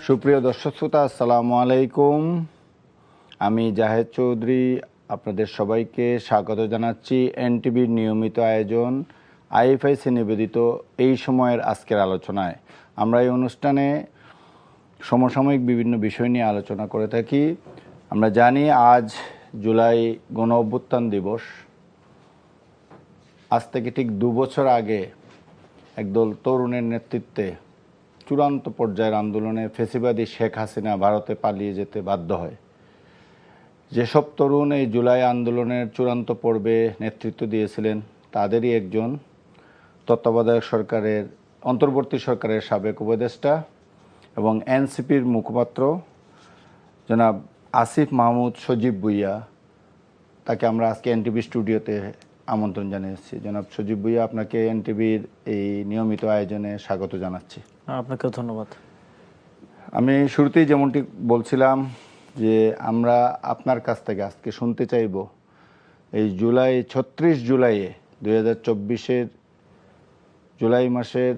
সুপ্রিয় দর্শক শ্রোতা, আসসালামু আলাইকুম। আমি জাহেদ চৌধুরী আপনাদের সবাইকে স্বাগত জানাচ্ছি এনটিভির নিয়মিত আয়োজন আইএফআইসি নিবেদিত এই সময়ের আজকের আলোচনায়। আমরা এই অনুষ্ঠানে সমসাময়িক বিভিন্ন বিষয় নিয়ে আলোচনা করে থাকি। আমরা জানি আজ জুলাই গণ অভ্যুত্থান দিবস। আজ থেকে ঠিক 2 বছর আগে একদল তরুণের নেতৃত্বে চূড়ান্ত পর্যায়ের আন্দোলনে ফ্যাসিবাদী শেখ হাসিনা ভারতে পালিয়ে যেতে বাধ্য হয়। যেসব তরুণ এই জুলাই আন্দোলনের চূড়ান্ত পর্বে নেতৃত্ব দিয়েছিলেন তাদেরই একজন তত্ত্বাবধায়ক সরকারের অন্তর্বর্তী সরকারের সাবেক উপদেষ্টা এবং এনসিপির মুখপাত্র জনাব আসিফ মাহমুদ সজীব ভুঁইয়া। তাকে আমরা আজকে এনটিভি স্টুডিওতে আমন্ত্রণ জানিয়েছি। জনাব সজীব ভুঁইয়া, আপনাকে এনটিভির এই নিয়মিত আয়োজনে স্বাগত জানাচ্ছি। আপনাকেও ধন্যবাদ। আমি শুরুতেই যেমনটি বলছিলাম যে আমরা আপনার কাছ থেকে আজকে শুনতে চাইব এই 36 জুলাইয়ে 2024-এর জুলাই মাসের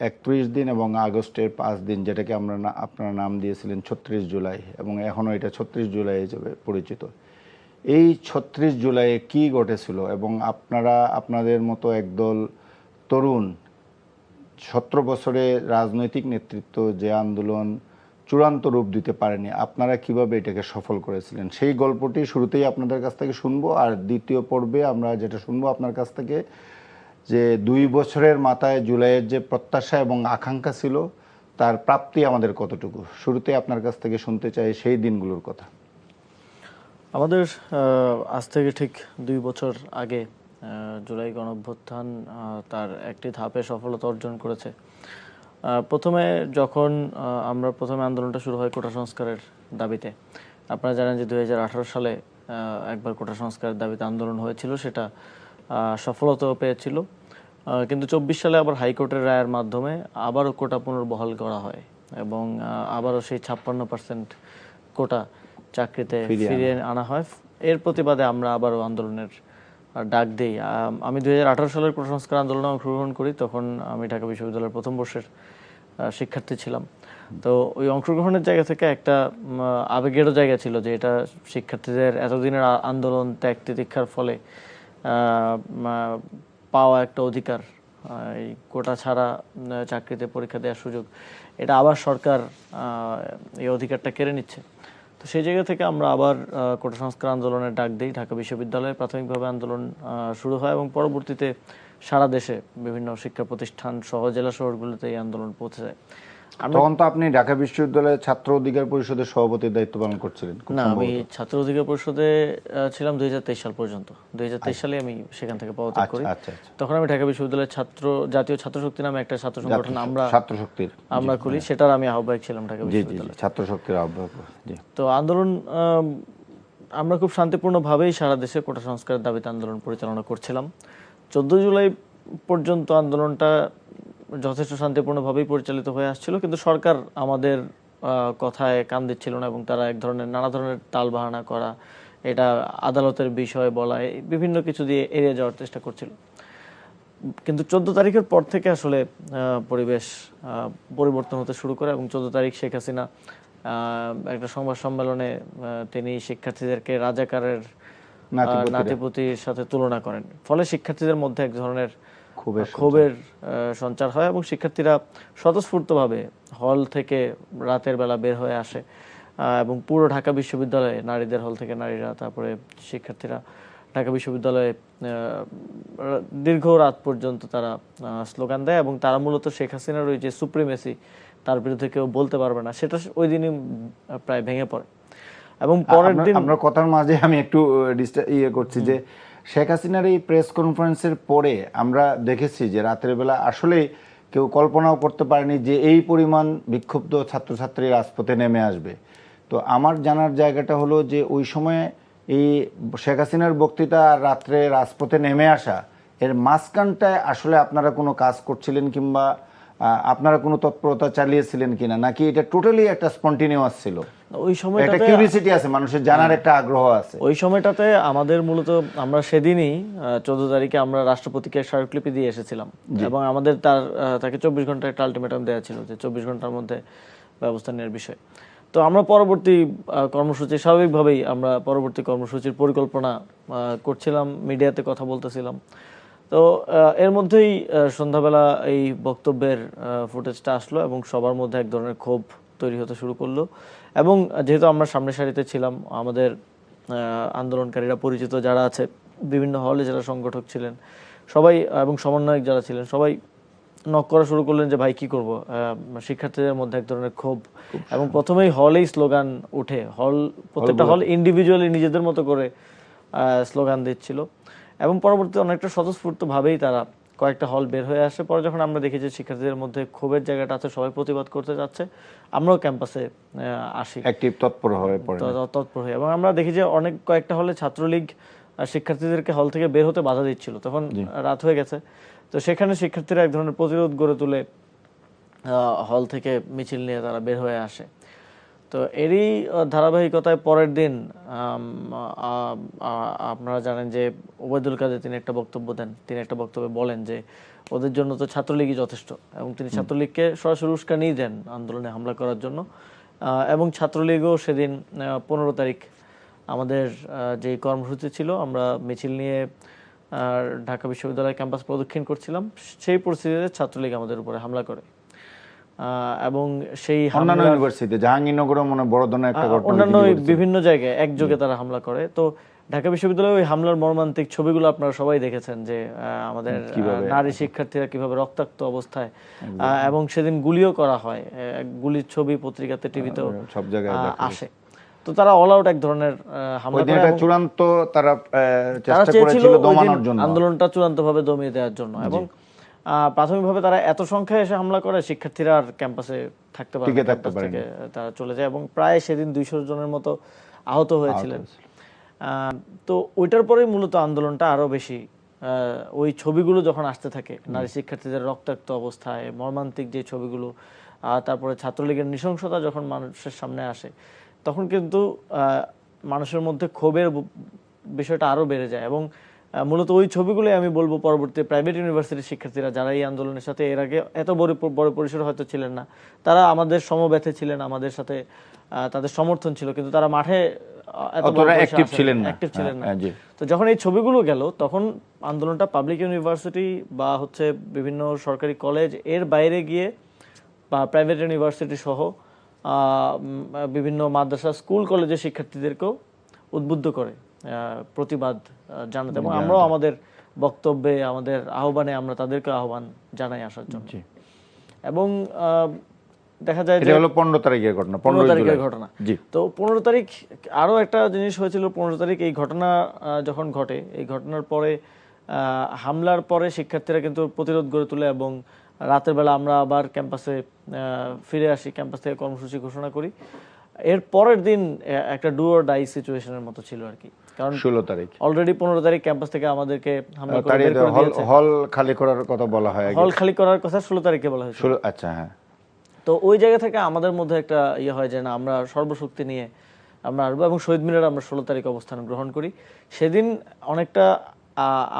31 দিন এবং আগস্টের 5 দিন, যেটাকে আমরা আপনারা নাম দিয়েছিলেন 36 জুলাই এবং এখনও এটা 36 জুলাই হিসেবে পরিচিত। এই 36 জুলাইয়ে কী ঘটেছিল এবং আপনারা আপনাদের মতো একদল তরুণ 17 বছরের রাজনৈতিক নেতৃত্ব যে আন্দোলন চূড়ান্ত রূপ দিতে পারেনি, আপনারা কিভাবে এটাকে সফল করেছিলেন, সেই গল্পটি শুরুতেই আপনাদের কাছ থেকে শুনবো। আর দ্বিতীয় পর্বে আমরা যেটা শুনবো আপনার কাছ থেকে যে 2 বছরের মাথায় জুলাইয়ের যে প্রত্যাশা এবং আকাঙ্ক্ষা ছিল তার প্রাপ্তি আমাদের কতটুকু, শুরুতে আপনার কাছ থেকে শুনতে চাই সেই দিনগুলোর কথা। আমাদের আজ থেকে ঠিক 2 বছর আগে জুলাই গণঅভ্যুত্থান তার একটি ধাপে সফলতা অর্জন করেছে। প্রথমে যখন আমরা আন্দোলনটা শুরু হয় কোটা সংস্কারের দাবিতে, আপনারা জানেন যে 2018 সালে একবার কোটা সংস্কারের দাবিতে আন্দোলন হয়েছিল, সেটা সফলতাও পেয়েছিল। কিন্তু 24 সালে আবার হাইকোর্টের রায়ের মাধ্যমে আবারও কোটা পুনর্বহাল করা হয় এবং আবারও সেই 56% কোটা চাকরিতে ফিরিয়ে আনা হয়। এর প্রতিবাদে আমরা আবারও আন্দোলনের ডাক দিই। আমি 2018 সালের কোটা সংস্কার আন্দোলনে অংশগ্রহণ করি। তখন আমি ঢাকা বিশ্ববিদ্যালয়ের প্রথম বর্ষের শিক্ষার্থী ছিলাম। তো ওই অংশগ্রহণের জায়গা থেকে একটা আবেগেরও জায়গা ছিল যে এটা শিক্ষার্থীদের এতদিনের আন্দোলন ত্যাগ তিতিক্ষার ফলে পাওয়া একটা অধিকার, এই কোটা ছাড়া চাকরিতে পরীক্ষা দেওয়ার সুযোগ, এটা আবার সরকার এই অধিকারটা কেড়ে নিচ্ছে। তো সেই জায়গা থেকে আমরা আবার কোটা সংস্কার আন্দোলনের ডাক দিই। ঢাকা বিশ্ববিদ্যালয়ে প্রাথমিকভাবে আন্দোলন শুরু হয় এবং পরবর্তীতে সারা দেশে বিভিন্ন শিক্ষা প্রতিষ্ঠান সহ জেলা শহরগুলোতে এই আন্দোলন পৌঁছে যায়। তখন তো আপনি ঢাকা বিশ্ববিদ্যালয়ের ছাত্র অধিকার পরিষদের সভাপতির দায়িত্ব পালন করছিলেন? না, আমি ছাত্র অধিকার পরিষদে ছিলাম 2023 সাল পর্যন্ত। 2023 সালে আমি সেখান থেকে পদত্যাগ করি। তখন আমি ঢাকা বিশ্ববিদ্যালয়ের জাতীয় ছাত্র শক্তি নামে একটা ছাত্র সংগঠন আমরা করি, সেটার আমি আহ্বায়ক ছিলাম ঢাকা বিশ্ববিদ্যালয়ে। ছাত্র শক্তির আহ্বায়ক। তো আন্দোলন আমরা খুব শান্তিপূর্ণভাবেই সারা দেশে কোটা সংস্কারের দাবিতে আন্দোলন পরিচালনা করছিলাম। 14 জুলাই পর্যন্ত আন্দোলনটা যথেষ্ট শান্তিপূর্ণভাবেই পরিচালিত হয়ে আসছিল, কিন্তু সরকার আমাদের কথায় কান দিচ্ছিল না এবং তারা নানা ধরনের তালবাহানা করা, এটা আদালতের বিষয় বলা, বিভিন্ন কিছু দিয়ে এড়িয়ে যাওয়ার চেষ্টা করছিল। কিন্তু 14 তারিখের পর থেকে আসলে পরিবেশ পরিবর্তন হতে শুরু করে এবং 14 তারিখ শেখ হাসিনা একটা সংবাদ সম্মেলনে তিনি শিক্ষার্থীদেরকে রাজাকারের নাতিপুতির সাথে তুলনা করেন। ফলে শিক্ষার্থীদের মধ্যে এক ধরনের ক্ষোভের সঞ্চার হয় এবং শিক্ষার্থীরা স্বতঃস্ফূর্তভাবে হল থেকে রাতের বেলা বের হয়ে আসে এবং পুরো ঢাকা বিশ্ববিদ্যালয়ে নারীদের হল থেকে নারীরা, তারপরে শিক্ষার্থীরা ঢাকা বিশ্ববিদ্যালয়ে দীর্ঘ রাত পর্যন্ত তারা স্লোগান দেয় এবং তারা মূলত শেখ হাসিনার ওই যে সুপ্রিমেসি, তার বিরুদ্ধে কেউ বলতে পারবে না, সেটা ওই দিনই প্রায় ভেঙে পড়ে। এবং পরের দিন আমরা কথার মাঝে আমি একটু করছি যে শেখ হাসিনার এই প্রেস কনফারেন্সের পরে আমরা দেখেছি যে রাতের বেলা আসলে কেউ কল্পনাও করতে পারেনি যে এই পরিমাণ বিক্ষুব্ধ ছাত্রছাত্রী রাজপথে নেমে আসবে। তো আমার জানার জায়গাটা হলো যে ওই সময়ে এই শেখ হাসিনার বক্তৃতা আর রাত্রে রাজপথে নেমে আসা, এর মাঝখানটায় আসলে আপনারা কোনো কাজ করছিলেন কিংবা আপনারা কোনো তৎপরতা চালিয়েছিলেন কিনা, নাকি এটা টোটালি একটা স্পন্টেনিয়াস ছিল? ওই সময়টাতে একটা কিউরিওসিটি আছে, মানুষের জানার একটা আগ্রহ আছে। ওই সময়টাতে আমাদের মূলত আমরা সেদিনই 14 তারিখে আমরা রাষ্ট্রপতিকে স্মারকলিপি দিয়ে এসেছিলাম এবং আমাদের তাকে 24 ঘন্টার একটা আলটিমেটাম দেওয়া ছিল যে 24 ঘন্টার মধ্যে ব্যবস্থা নেওয়ার বিষয়। তো আমরা পরবর্তী কর্মসূচি স্বাভাবিকভাবেই আমরা পরবর্তী কর্মসূচির পরিকল্পনা করছিলাম, মিডিয়াতে কথা বলতেছিলাম। তো এর মধ্যেই সন্ধ্যাবেলা এই বক্তব্যের ফুটেজটা আসলো এবং সবার মধ্যে এক ধরনের ক্ষোভ তৈরি হতে শুরু করলো। এবং যেহেতু আমরা সামনের সারিতে ছিলাম, আমাদের আন্দোলনকারীরা পরিচিত যারা আছে, বিভিন্ন হলে যারা সংগঠক ছিলেন সবাই এবং সমন্বয়ক যারা ছিলেন সবাই নক করা শুরু করলেন যে ভাই কি করব। শিক্ষার্থীদের মধ্যে এক ধরনের ক্ষোভ, এবং প্রথমেই হলেই স্লোগান উঠে, প্রত্যেকটা হল ইন্ডিভিজুয়ালি নিজেদের মতো করে স্লোগান দিচ্ছিল। এবং পরবর্তীতে অনেকটা স্বতঃস্ফূর্তভাবেই তারা কয়েকটা হল বের হয়ে আসে। পরে যখন আমরা দেখি যে শিক্ষার্থীদের মধ্যে ক্ষোভের জায়গাটা আছে, সবাই প্রতিবাদ করতে যাচ্ছে, আমরাও ক্যাম্পাসে আসি, অ্যাক্টিভ তৎপর হয়ে পড়ে তৎপর হয়ে। এবং আমরা দেখি যে কয়েকটা হলে ছাত্রলীগ শিক্ষার্থীদেরকে হল থেকে বের হতে বাধা দিচ্ছিল, তখন রাত হয়ে গেছে। তো সেখানে শিক্ষার্থীরা এক ধরনের প্রতিরোধ গড়ে তুলে হল থেকে মিছিল নিয়ে তারা বের হয়ে আসে। তো এরই ধারাবাহিকতায় পরের দিন আপনারা জানেন যে ওবায়দুল কাদের তিনি একটা বক্তব্য দেন। তিনি একটা বক্তব্যে বলেন যে ওদের জন্য তো ছাত্রলীগই যথেষ্ট, এবং তিনি ছাত্রলীগকে সরাসরি উস্কানি দেন আন্দোলনে হামলা করার জন্য। এবং ছাত্রলীগও সেদিন 15 তারিখ আমাদের যে কর্মসূচি ছিল, আমরা মিছিল নিয়ে ঢাকা বিশ্ববিদ্যালয় ক্যাম্পাস প্রদক্ষিণ করছিলাম, সেই পরিস্থিতিতে ছাত্রলীগ আমাদের উপরে হামলা করে। এবং সেই অন্যান্য ইউনিভার্সিটিতে জাহাঙ্গীরনগরে মনে বড় ধরনের একটা ঘটনা, অন্যান্য বিভিন্ন জায়গায় একযোগে তারা হামলা করে। তো ঢাকা বিশ্ববিদ্যালয়ে ওই হামলার মর্মান্তিক ছবিগুলো আপনারা সবাই দেখেছেন যে আমাদের নারী শিক্ষার্থীরা কিভাবে রক্তাক্ত অবস্থায়, এবং সেদিন গুলিও করা হয়, গুলির ছবি পত্রিকাতে টিভিতেও সব জায়গায় আসে। তো তারা অল আউট এক ধরনের হামলা করে, এবং চূড়ান্ত তারা চেষ্টা করেছিল দমানোর জন্য, আন্দোলনটা চূড়ান্তভাবে দমিয়ে দেওয়ার জন্য। এবং প্রাথমিকভাবে তারা এত সংখ্যায় এসে হামলা করে শিক্ষার্থীরা আর ক্যাম্পাসে থাকতে পারে না, তারা চলে যায়। এবং প্রায় সেদিন 200 জনের মতো আহত হয়েছিলেন। তো ওইটার পরেই মূলত আন্দোলনটা আরো বেশি, ওই ছবিগুলো যখন আসতে থাকে নারী শিক্ষার্থীদের রক্তাক্ত অবস্থায়, মর্মান্তিক যে ছবিগুলো, তারপরে ছাত্রলীগের নৃশংসতা যখন মানুষের সামনে আসে, তখন কিন্তু মানুষের মধ্যে ক্ষোভের বিষয়টা আরো বেড়ে যায়। এবং মূলত ওই ছবিগুলোই আমি বলবো পরবর্তী প্রাইভেট ইউনিভার্সিটির শিক্ষার্থীরা যারা এই আন্দোলনের সাথে এর আগে এত বড় পরিসরে হয়তো ছিলেন না, তারা আমাদের সমব্যথে ছিলেন, আমাদের সাথে তাদের সমর্থন ছিল, কিন্তু তারা মাঠে অ্যাক্টিভ ছিলেন না। তো যখন এই ছবিগুলো গেল, তখন আন্দোলনটা পাবলিক ইউনিভার্সিটি বা বিভিন্ন সরকারি কলেজ এর বাইরে গিয়ে বা প্রাইভেট ইউনিভার্সিটি সহ বিভিন্ন মাদ্রাসা, স্কুল, কলেজের শিক্ষার্থীদেরকেও উদ্বুদ্ধ করে প্রতিবাদ জানাতে। এবং আমরাও আমাদের বক্তব্যে, আমাদের আহ্বানে আমরা তাদেরকে আহ্বান জানাই আসার জন্য। এবং দেখা যায় যে 15 তারিখের ঘটনা, 15 তারিখের ঘটনা। তো 15 তারিখ আরো একটা জিনিস হয়েছিল। 15 তারিখ এই ঘটনা যখন ঘটে, এই ঘটনার পরে হামলার পরে শিক্ষার্থীরা কিন্তু প্রতিরোধ গড়ে তোলে, এবং রাতের বেলা আমরা আবার ক্যাম্পাসে ফিরে আসি, ক্যাম্পাস থেকে কর্মসূচি ঘোষণা করি। এর পরের দিন একটা ডু অর ডাই সিচুয়েশনের মতো ছিল আর কি, কারণ 16 তারিখ অলরেডি 15 তারিখ ক্যাম্পাস থেকে আমাদেরকে হামলা করে হল খালি করার কথা বলা হয়, হল খালি করার কথা 16 তারিখে বলা হয়েছিল। আচ্ছা, হ্যাঁ। তো ওই জায়গা থেকে আমাদের মধ্যে একটা হয় যে না, আমরা সর্বশক্তি নিয়ে আমরা আসবো, এবং শহীদ মিনারে আমরা 16 তারিখ অবস্থান গ্রহণ করি। সেদিন অনেকটা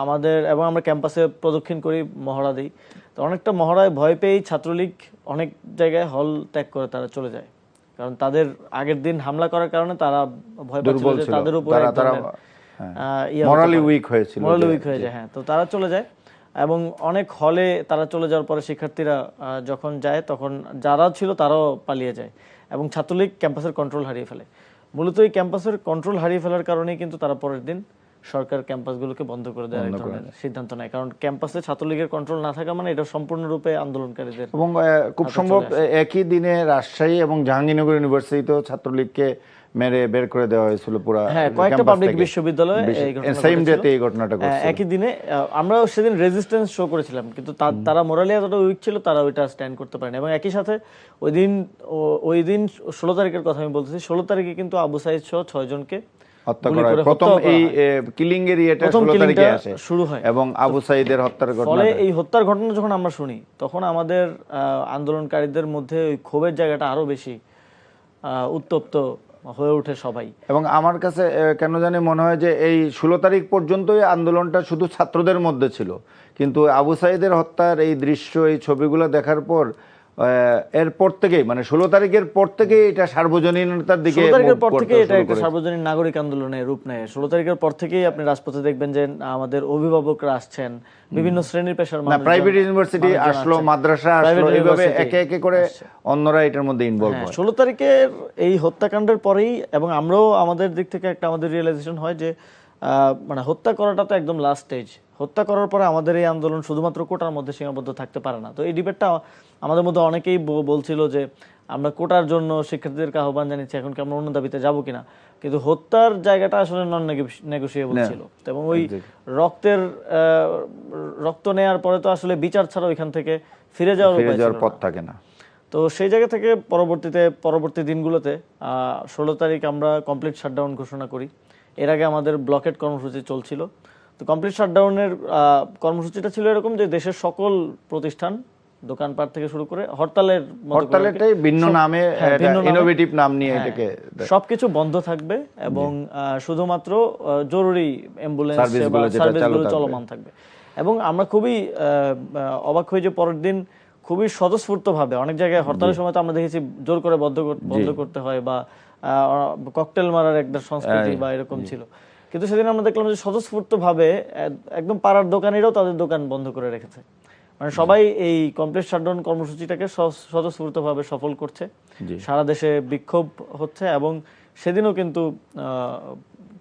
আমাদের, এবং আমরা ক্যাম্পাসে প্রদক্ষিণ করি, মহড়া দিই। তো অনেকটা মহড়ায় ভয় পেয়েই ছাত্রলীগ অনেক জায়গায় হল ত্যাগ করে তারা চলে যায়, কারণ তাদের আগের দিন হামলা করার কারণে তারা ভয় পাচ্ছিল যে তাদের উপরে মরালি উইক হয়ে যায়। হ্যাঁ, তো তারা চলে যায়। এবং অনেক হলে তারা চলে যাওয়ার পরে শিক্ষার্থীরা যখন যায়, তখন যারা ছিল তারাও পালিয়ে যায়, এবং ছাত্রলীগ ক্যাম্পাসের কন্ট্রোল হারিয়ে ফেলে। মূলত এই ক্যাম্পাসের কন্ট্রোল হারিয়ে ফেলার কারণেই কিন্তু তারা পরের দিন সরকার ক্যাম্পাসগুলোকে বন্ধ করে দেওয়ার সিদ্ধান্ত নেয়, কারণ ক্যাম্পাসে ছাত্রলীগের কন্ট্রোল না থাকা মানে এটা সম্পূর্ণরূপে আন্দোলনকারীদের। এবং খুব সম্ভব একই দিনে রাজশাহী এবং জাহাঙ্গীরনগর ইউনিভার্সিটিতেও ছাত্রলীগকে মেরে বের করে দেওয়া হয়েছিল পুরো। হ্যাঁ, কয়েকটা পাবলিক বিশ্ববিদ্যালয়ে সেম ডেতে এই ঘটনাটা ঘটেছে। একই দিনে আমরা সেদিন রেজিস্ট্যান্স শো করেছিলাম, কিন্তু তারা মোরালি এতটা উইক ছিল, তারা ওইটা স্ট্যান্ড করতে পারেনি। এবং একই সাথে ওই দিন 16 তারিখের কথা আমি বলতেছি, 16 তারিখে কিন্তু আবু সাইদ সহ 6 জনকে হত্যা করা হয়। প্রথম এই কিলিং এর ইয়েটা 16 তারিখে আসে শুরু হয়, এবং আবু সাইদের হত্যার ঘটনা। ফলে এই হত্যার ঘটনা যখন আমরা শুনি, তখন আমাদের আন্দোলনকারীদের মধ্যে ওই ক্ষোভের জায়গাটা আরো বেশি উত্তপ্ত হয়ে ওঠে সবাই। এবং আমার কাছে কেন জানি মনে হয় যে এই 16 তারিখ পর্যন্তই আন্দোলনটা শুধু ছাত্রদের মধ্যে ছিল, কিন্তু আবু সাইদের হত্যার এই দৃশ্য, এই ছবিগুলো দেখার পর এরপর থেকেই মানে 16 তারিখের পর থেকেই এটা সার্বজনীনতার দিকে 16 তারিখের move পর করতে থেকে এটা শুরু একটা করেছে। সার্বজনীন নাগরিক আন্দোলনের রূপ নেয়। 16 তারিখের পর থেকেই আপনি রাজপথে দেখবেন যে আমাদের অভিভাবকরা আসছেন, বিভিন্ন শ্রেণীর পেশার না, মানুষজন, প্রাইভেট ইউনিভার্সিটি মানুষজন আসলো, আসছেন। মাদ্রাসা আসলো, Private এইভাবে university একে একে করে অন্যরা এটার মধ্যে ইনভলভ হ্যাঁ, হয়। 16 তারিখের এই হত্যাকাণ্ডের পরেই এবং আমরাও আমাদের দিক থেকে একটা আমাদের রিয়েলাইজেশন হয় যে মানে হত্যা করাটা তো একদম লাস্ট স্টেজ। হত্যা করার পরে আমাদের এই আন্দোলন শুধুমাত্র কোটার মধ্যে সীমাবদ্ধ থাকতে পারে না। তো এই ডিবেটটা আমাদের মধ্যে অনেকেই বলছিল যে আমরা কোটার জন্য শিক্ষার্থীদেরকে আহ্বান জানিয়েছি, এখন কি আমরা অন্য দাবিতে যাবো কিনা, কিন্তু হত্যার জায়গাটা আসলে নন নেগোশিয়েবল ছিল। এবং ওই রক্ত নেয়ার পরে তো আসলে বিচার ছাড়া ওইখান থেকে ফিরে যাওয়ার উপায় ছিল পথ না। থাকে না। তো সেই জায়গা থেকে পরবর্তী দিনগুলোতে 16 তারিখ আমরা কমপ্লিট শাটডাউন ঘোষণা করি। এর আগে আমাদের ব্লকেট কর্মসূচি চলছিল। তো কমপ্লিট শাটডাউনের কর্মসূচিটা ছিল এরকম যে দেশের সকল প্রতিষ্ঠান, দোকানপাট থেকে শুরু করে হরতালের মতো করে হরতালেরটাই ভিন্ন নামে, ভিন্ন নামে, ইনোভেটিভ নাম নিয়ে এটাকে সবকিছু বন্ধ থাকবে এবং শুধুমাত্র জরুরি অ্যাম্বুলেন্স সার্ভিসগুলো যেটা চালু সার্ভিসগুলো থাকবে। চলমান থাকবে। এবং আমরা খুবই অবাক হই যে পরের দিন খুবই স্বতঃস্ফূর্তভাবে অনেক জায়গায় হরতালের সময় তো আমরা দেখেছি জোর করে বন্ধ করতে হয় বা ককটেল মারার একটা সংস্কৃতি বা এরকম ছিল, কিন্তু সেদিন আমরা দেখলাম যে স্বতঃস্ফূর্তভাবে একদম পাড়ার দোকানিরাও তাদের দোকান বন্ধ করে রেখেছে। মানে সবাই এই কমপ্লিট শাটডাউন কর্মসূচিটাকে স্বতঃস্ফূর্তভাবে সফল করছে। সারা দেশে বিক্ষোভ হচ্ছে এবং সেদিনও কিন্তু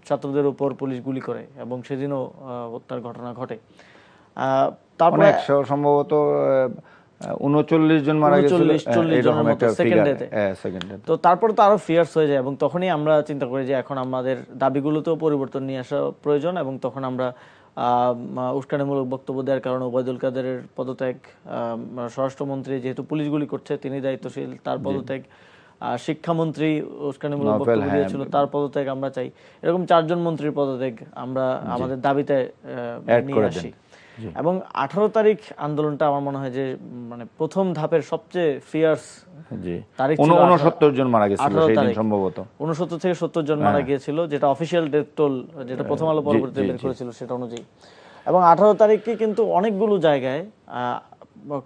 ছাত্রদের উপর পুলিশ গুলি করে এবং সেদিনও হত্যার ঘটনা ঘটে। তারপরে সম্ভবত 39 জন মারা গেছিল, 40 জনের মতো সেকেন্ড ডেতে। তো তারপরে তো আরো ফিয়ার্স হয়ে যায় এবং তখনই আমরা চিন্তা করি যে এখন আমাদের দাবিগুলোতেও পরিবর্তন নিয়ে আসা প্রয়োজন। এবং তখন আমরা উস্কানিমূলক বক্তব্য দেওয়ার কারণে ওবায়দুল কাদেরের পদত্যাগ, স্বরাষ্ট্রমন্ত্রী যেহেতু পুলিশ গুলি করছে তিনি দায়িত্বশীল, তার পদত্যাগ, শিক্ষামন্ত্রী উস্কানিমূলক বক্তব্য দিয়েছিল তার পদত্যাগ আমরা চাই। এরকম 4 জন মন্ত্রীর পদত্যাগ আমরা আমাদের দাবিতে নিয়ে আসি। এবং 18 তারিখ আন্দোলনটা আমার মনে হয় যে মানে প্রথম ধাপের সবচেয়ে ফিয়ার্স তারিখ ছিল। 69 জন মারা গেছিল সেই দিন সম্ভবত, 69 থেকে 70 জন মারা গিয়েছিল, যেটা অফিশিয়াল ডেথ টোল, যেটা প্রথম আলো পরবর্তীতে বের করেছিল সেটা অনুযায়ী। এবং 18 তারিখে কিন্তু অনেকগুলো জায়গায়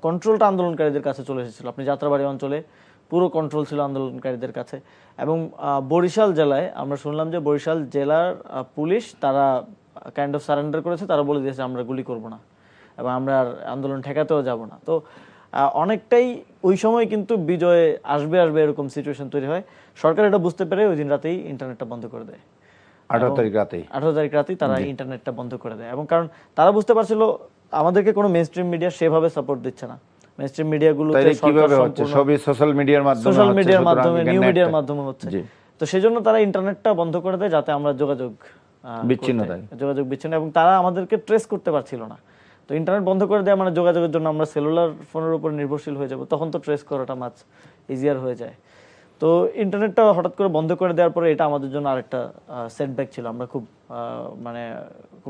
কন্ট্রোলটা আন্দোলনকারীদের কাছে চলে এসেছিল। আপনি যাত্রাবাড়ি অঞ্চলে পুরো কন্ট্রোল ছিল আন্দোলনকারীদের কাছে। এবং বরিশাল জেলায় আমরা শুনলাম যে বরিশাল জেলার পুলিশ তারা কাইন্ড অফ সারেন্ডার করেছে, তারা বলে দিয়েছে আমরা গুলি করব না এবং আমরা আর আন্দোলন ঠেকাতেও যাব না। তো অনেকটাই ওই সময় কিন্তু বিজয় আসবে এরকম সিচুয়েশন তৈরি হয়। সরকার এটা বুঝতে পেরে ওই দিন রাতেই ইন্টারনেটটা বন্ধ করে দেয়। 18 তারিখ রাতেই তারা ইন্টারনেটটা বন্ধ করে দেয়। এবং কারণ তারা বুঝতে পারছিল আমাদেরকে কোনো মেইনস্ট্রিম মিডিয়া সেভাবে সাপোর্ট দিচ্ছে না। মেইনস্ট্রিম মিডিয়াগুলোতে কিভাবে হচ্ছে, সবই সোশ্যাল মিডিয়ার মাধ্যমে, নিউ মিডিয়ার মাধ্যমে হচ্ছে। তো সেজন্য তারা ইন্টারনেটটা বন্ধ করে দেয় যাতে আমরা যোগাযোগ বিচ্ছিন্ন, এবং তারা আমাদেরকে ট্রেস করতে পারছিল না। তো ইন্টারনেট বন্ধ করে দেওয়া মানে যোগাযোগের জন্য আমরা সেলুলার ফোনের উপর নির্ভরশীল হয়ে যাব, তখন তো ট্রেস করাটা মাছ ইজিয়ার হয়ে যায়। তো ইন্টারনেটটা হঠাৎ করে বন্ধ করে দেওয়ার পরে এটা আমাদের জন্য আরেকটা সেটব্যাক ছিল। আমরা খুব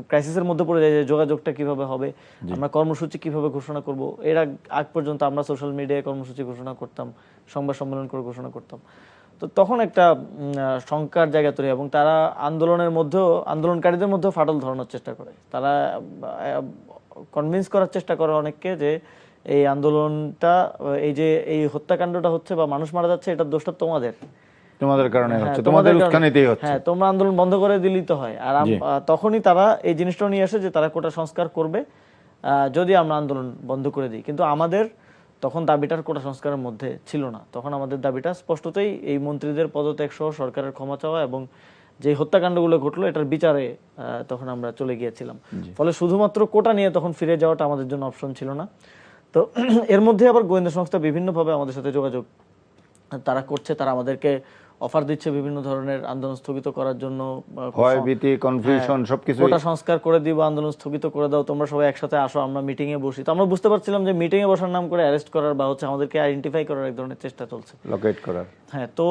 ক্রাইসিসের মধ্যে পড়ে যাই যে যোগাযোগটা কিভাবে হবে, আমরা কর্মসূচি কিভাবে ঘোষণা করব। এর আগ পর্যন্ত আমরা সোশ্যাল মিডিয়ায় কর্মসূচি ঘোষণা করতাম, সংবাদ সম্মেলন করে ঘোষণা করতাম। তো তখন একটা শঙ্কার জায়গা তৈরি, এবং তারা আন্দোলনকারীদের মধ্যেও ফাটল ধরানোর চেষ্টা করে। তারা কনভিন্স করার চেষ্টা করে অনেককে যে এই আন্দোলনটা, এই হত্যাকাণ্ডটা হচ্ছে বা মানুষ মারা যাচ্ছে, এটার দোষটা তোমাদের কারণে হচ্ছে, তোমাদের উস্কানিতেই হচ্ছে। হ্যাঁ, তোমরা আন্দোলন বন্ধ করে দিলেই তো হয়। আর তখনই তারা এই জিনিসটা নিয়ে আসে যে তারা কোটা সংস্কার করবে যদি আমরা আন্দোলন বন্ধ করে দিই। কিন্তু আমাদের তখন দাবিটার কোটা সংস্কারের মধ্যে ছিল না। তখন আমাদের দাবিটা স্পষ্টতই এই মন্ত্রীদের পদত্যাগ সহ সরকারের ক্ষমা চাওয়া এবং যে হত্যাকাণ্ডগুলো ঘটলো এটার বিচারে তখন আমরা চলে গিয়েছিলাম। ফলে শুধুমাত্র কোটা নিয়ে তখন ফিরে যাওয়াটা আমাদের জন্য অপশন ছিল না। তো এর মধ্যে আবার গোয়েন্দা সংস্থা বিভিন্নভাবে আমাদের সাথে যোগাযোগ তারা করছে। তারা আমাদেরকে অফার দিচ্ছে বিভিন্ন ধরনের আন্দোলন স্থগিত করার জন্য, ভয়ভীতি, কনফিউশন সবকিছু, কোটা সংস্কার করে দিব, আন্দোলন স্থগিত করে দাও, তোমরা সবাই একসাথে আসো, আমরা মিটিং এ বসি। তো আমরা বুঝতে পারছিলাম যে মিটিং এ বসার নাম করে অ্যারেস্ট করার বা হচ্ছে আমাদেরকে আইডেন্টিফাই করার এক ধরনের চেষ্টা চলছে, লোকেট করার। হ্যাঁ, তো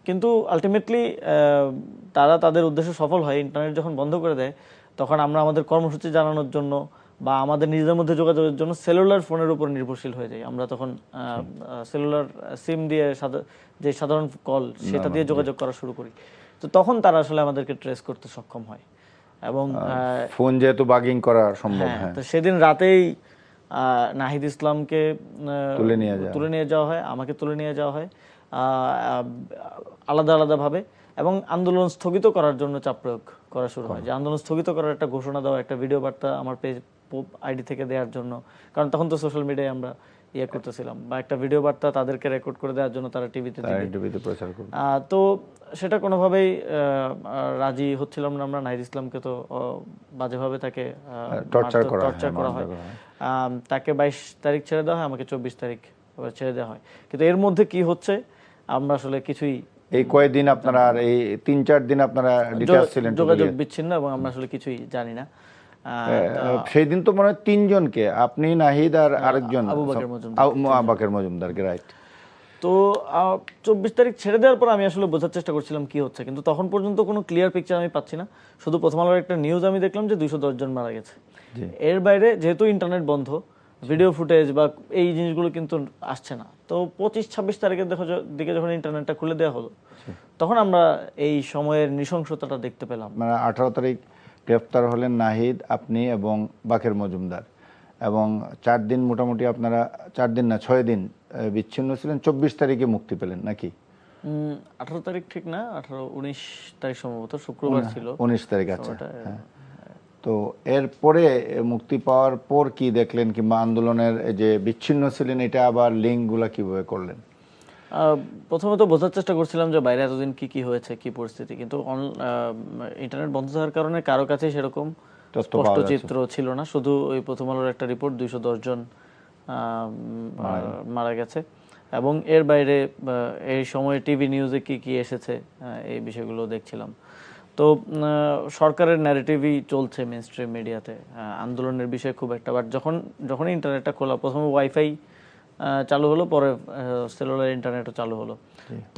কিন্তু আলটিমেটলি তারা তাদের উদ্দেশ্য সফল হয়। ইন্টারনেট যখন বন্ধ করে দেয় তখন আমরা আমাদের কর্মসূচি জানানোর জন্য বা আমাদের নিজেদের মধ্যে যোগাযোগের জন্য সেলুলার ফোনের উপর নির্ভরশীল হয়ে যাই। আমরা তখন সেলুলার সিম দিয়ে যে সাধারণ কল সেটা দিয়ে যোগাযোগ করা শুরু করি। তো তখন তারা আসলে আমাদেরকে ট্রেস করতে সক্ষম হয় এবং ফোন যেহেতু বাগিং করা সম্ভব। তো সেদিন রাতেই নাহিদ ইসলামকে তুলে নিয়ে যাওয়া হয়, আমাকে তুলে নিয়ে যাওয়া হয় আলাদা আলাদাভাবে, এবং আন্দোলন স্থগিত করার জন্য চাপ প্রয়োগ করা শুরু হয়, যে আন্দোলন স্থগিত করার একটা ঘোষণা দেওয়া, একটা ভিডিও বার্তা আমার পেজ আইডি থেকে দেওয়ার জন্য, কারণ তখন তো সোশ্যাল মিডিয়ায় আমরা করতেছিলাম, বা একটা ভিডিও বার্তা তাদেরকে রেকর্ড করে দেওয়ার জন্য তারা টিভিতে প্রচার করবে। তো সেটা কোনোভাবেই রাজি হচ্ছিলাম না আমরা। নাহিদ ইসলামকে তো বাজেভাবে তাকে টর্চার করা হয়। তাকে 22 তারিখ ছেড়ে দেওয়া হয়, আমাকে 24 তারিখ ছেড়ে দেওয়া হয়। কিন্তু এর মধ্যে কি হচ্ছে আমরা আসলে কিছুই, এই কয়েকদিন আপনারা, আর এই 3-4 দিন আপনারা ডিটাচ ছিলেন, যোগাযোগ বিচ্ছিন্ন, এবং আমরা আসলে কিছুই জানি না। সেই দিন তো মনে হয় 3 জনকে, আপনি, নাহিদ আর আরেকজন আবু বাকের মজুমদারকে, রাইট। তো 24 তারিখ ছেড়ে দেওয়ার পর আমি আসলে বোঝার চেষ্টা করছিলাম কি হচ্ছে, কিন্তু তখন পর্যন্ত কোনো ক্লিয়ার পিকচার আমি পাচ্ছি না। শুধু প্রথম আলোর একটা নিউজ আমি দেখলাম যে 210 জন মারা গেছে। এর বাইরে যেহেতু ইন্টারনেট বন্ধ, ভিডিও ফুটেজ বা এই জিনিসগুলো কিন্তু আসছে না। তো 25-26 তারিখের দিকে যখন ইন্টারনেটটা খুলে দেওয়া হলো, তখন আমরা এই সময়ের নৃশংসতাটা দেখতে পেলাম। মানে 18 তারিখ গ্রেফতার হলেন নাহিদ, আপনি এবং বাকের মজুমদার, এবং 4 দিন মোটামুটি আপনারা, 4 দিন না 6 দিন বিচ্ছিন্ন ছিলেন। 24 তারিখে মুক্তি পেলেন নাকি? 18 তারিখ ঠিক না, 18-19 তারিখ সম্ভবত, শুক্রবার ছিল। 19 তারিখ, আচ্ছা। তো এরপরে মুক্তি পাওয়ার পর কি দেখলেন, কিংবা আন্দোলনের যে বিচ্ছিন্ন ছিলেন এটা আবার লিঙ্কগুলা কিভাবে করলেন? প্রথমে তো বোঝার চেষ্টা করছিলাম যে বাইরে এতদিন কি হয়েছে, কি পরিস্থিতি, কিন্তু ইন্টারনেট বন্ধ থাকার কারণে কারো কাছে সেরকম স্পষ্ট চিত্র ছিল না। শুধু ওই প্রথম আলোর একটা রিপোর্ট 210 জন মারা গেছে, এবং এর বাইরে এই সময়ে টিভি নিউজে কি এসেছে এই বিষয়গুলো দেখছিলাম। তো সরকারের ন্যারেটিভই চলছে মেইন স্ট্রিম মিডিয়াতে আন্দোলনের বিষয়ে খুব একটা। বাট যখন ইন্টারনেটটা খোলা, প্রথমে ওয়াইফাই চালু হলো, পরে সেলুলার ইন্টারনেটও চালু হলো,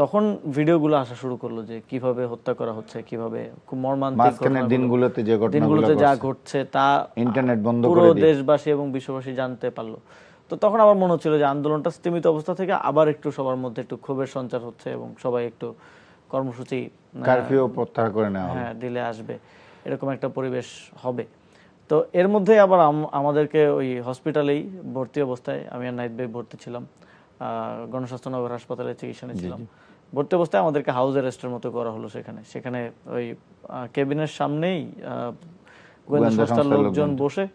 তখন ভিডিওগুলো আসা শুরু করলো যে কিভাবে হত্যা করা হচ্ছে, কিভাবে খুব মর্মান্তিক দিনগুলোতে যা ঘটছে তা ইন্টারনেট বন্ধ করে পুরো দেশবাসী এবং বিশ্ববাসী জানতে পারলো। তো তখন আমার মনে হচ্ছিল যে আন্দোলনটা স্তীমিত অবস্থা থেকে আবার একটু সবার মধ্যে একটু ক্ষোভের সঞ্চার হচ্ছে, এবং সবাই একটু কর্মসূচি, কারফিউ প্রত্যাহার করে নেওয়া, দিলে আসবে, এরকম একটা পরিবেশ হবে। তো এর মধ্যে আবার আমাদেরকে ওই হসপিটালেই ভর্তি অবস্থায়, আমি আর নাহিদ ভাই ভর্তি ছিলাম, গণস্বাস্থ্য নগর হাসপাতালে চিকিৎসা নিয়েছিলাম। ভর্তি অবস্থায় আমাদেরকে হাউস অ্যারেস্টের মতো করা হলো। সেখানে ওই কেবিনের সামনেই গোয়েন্দা সংস্থার লোকজন বসে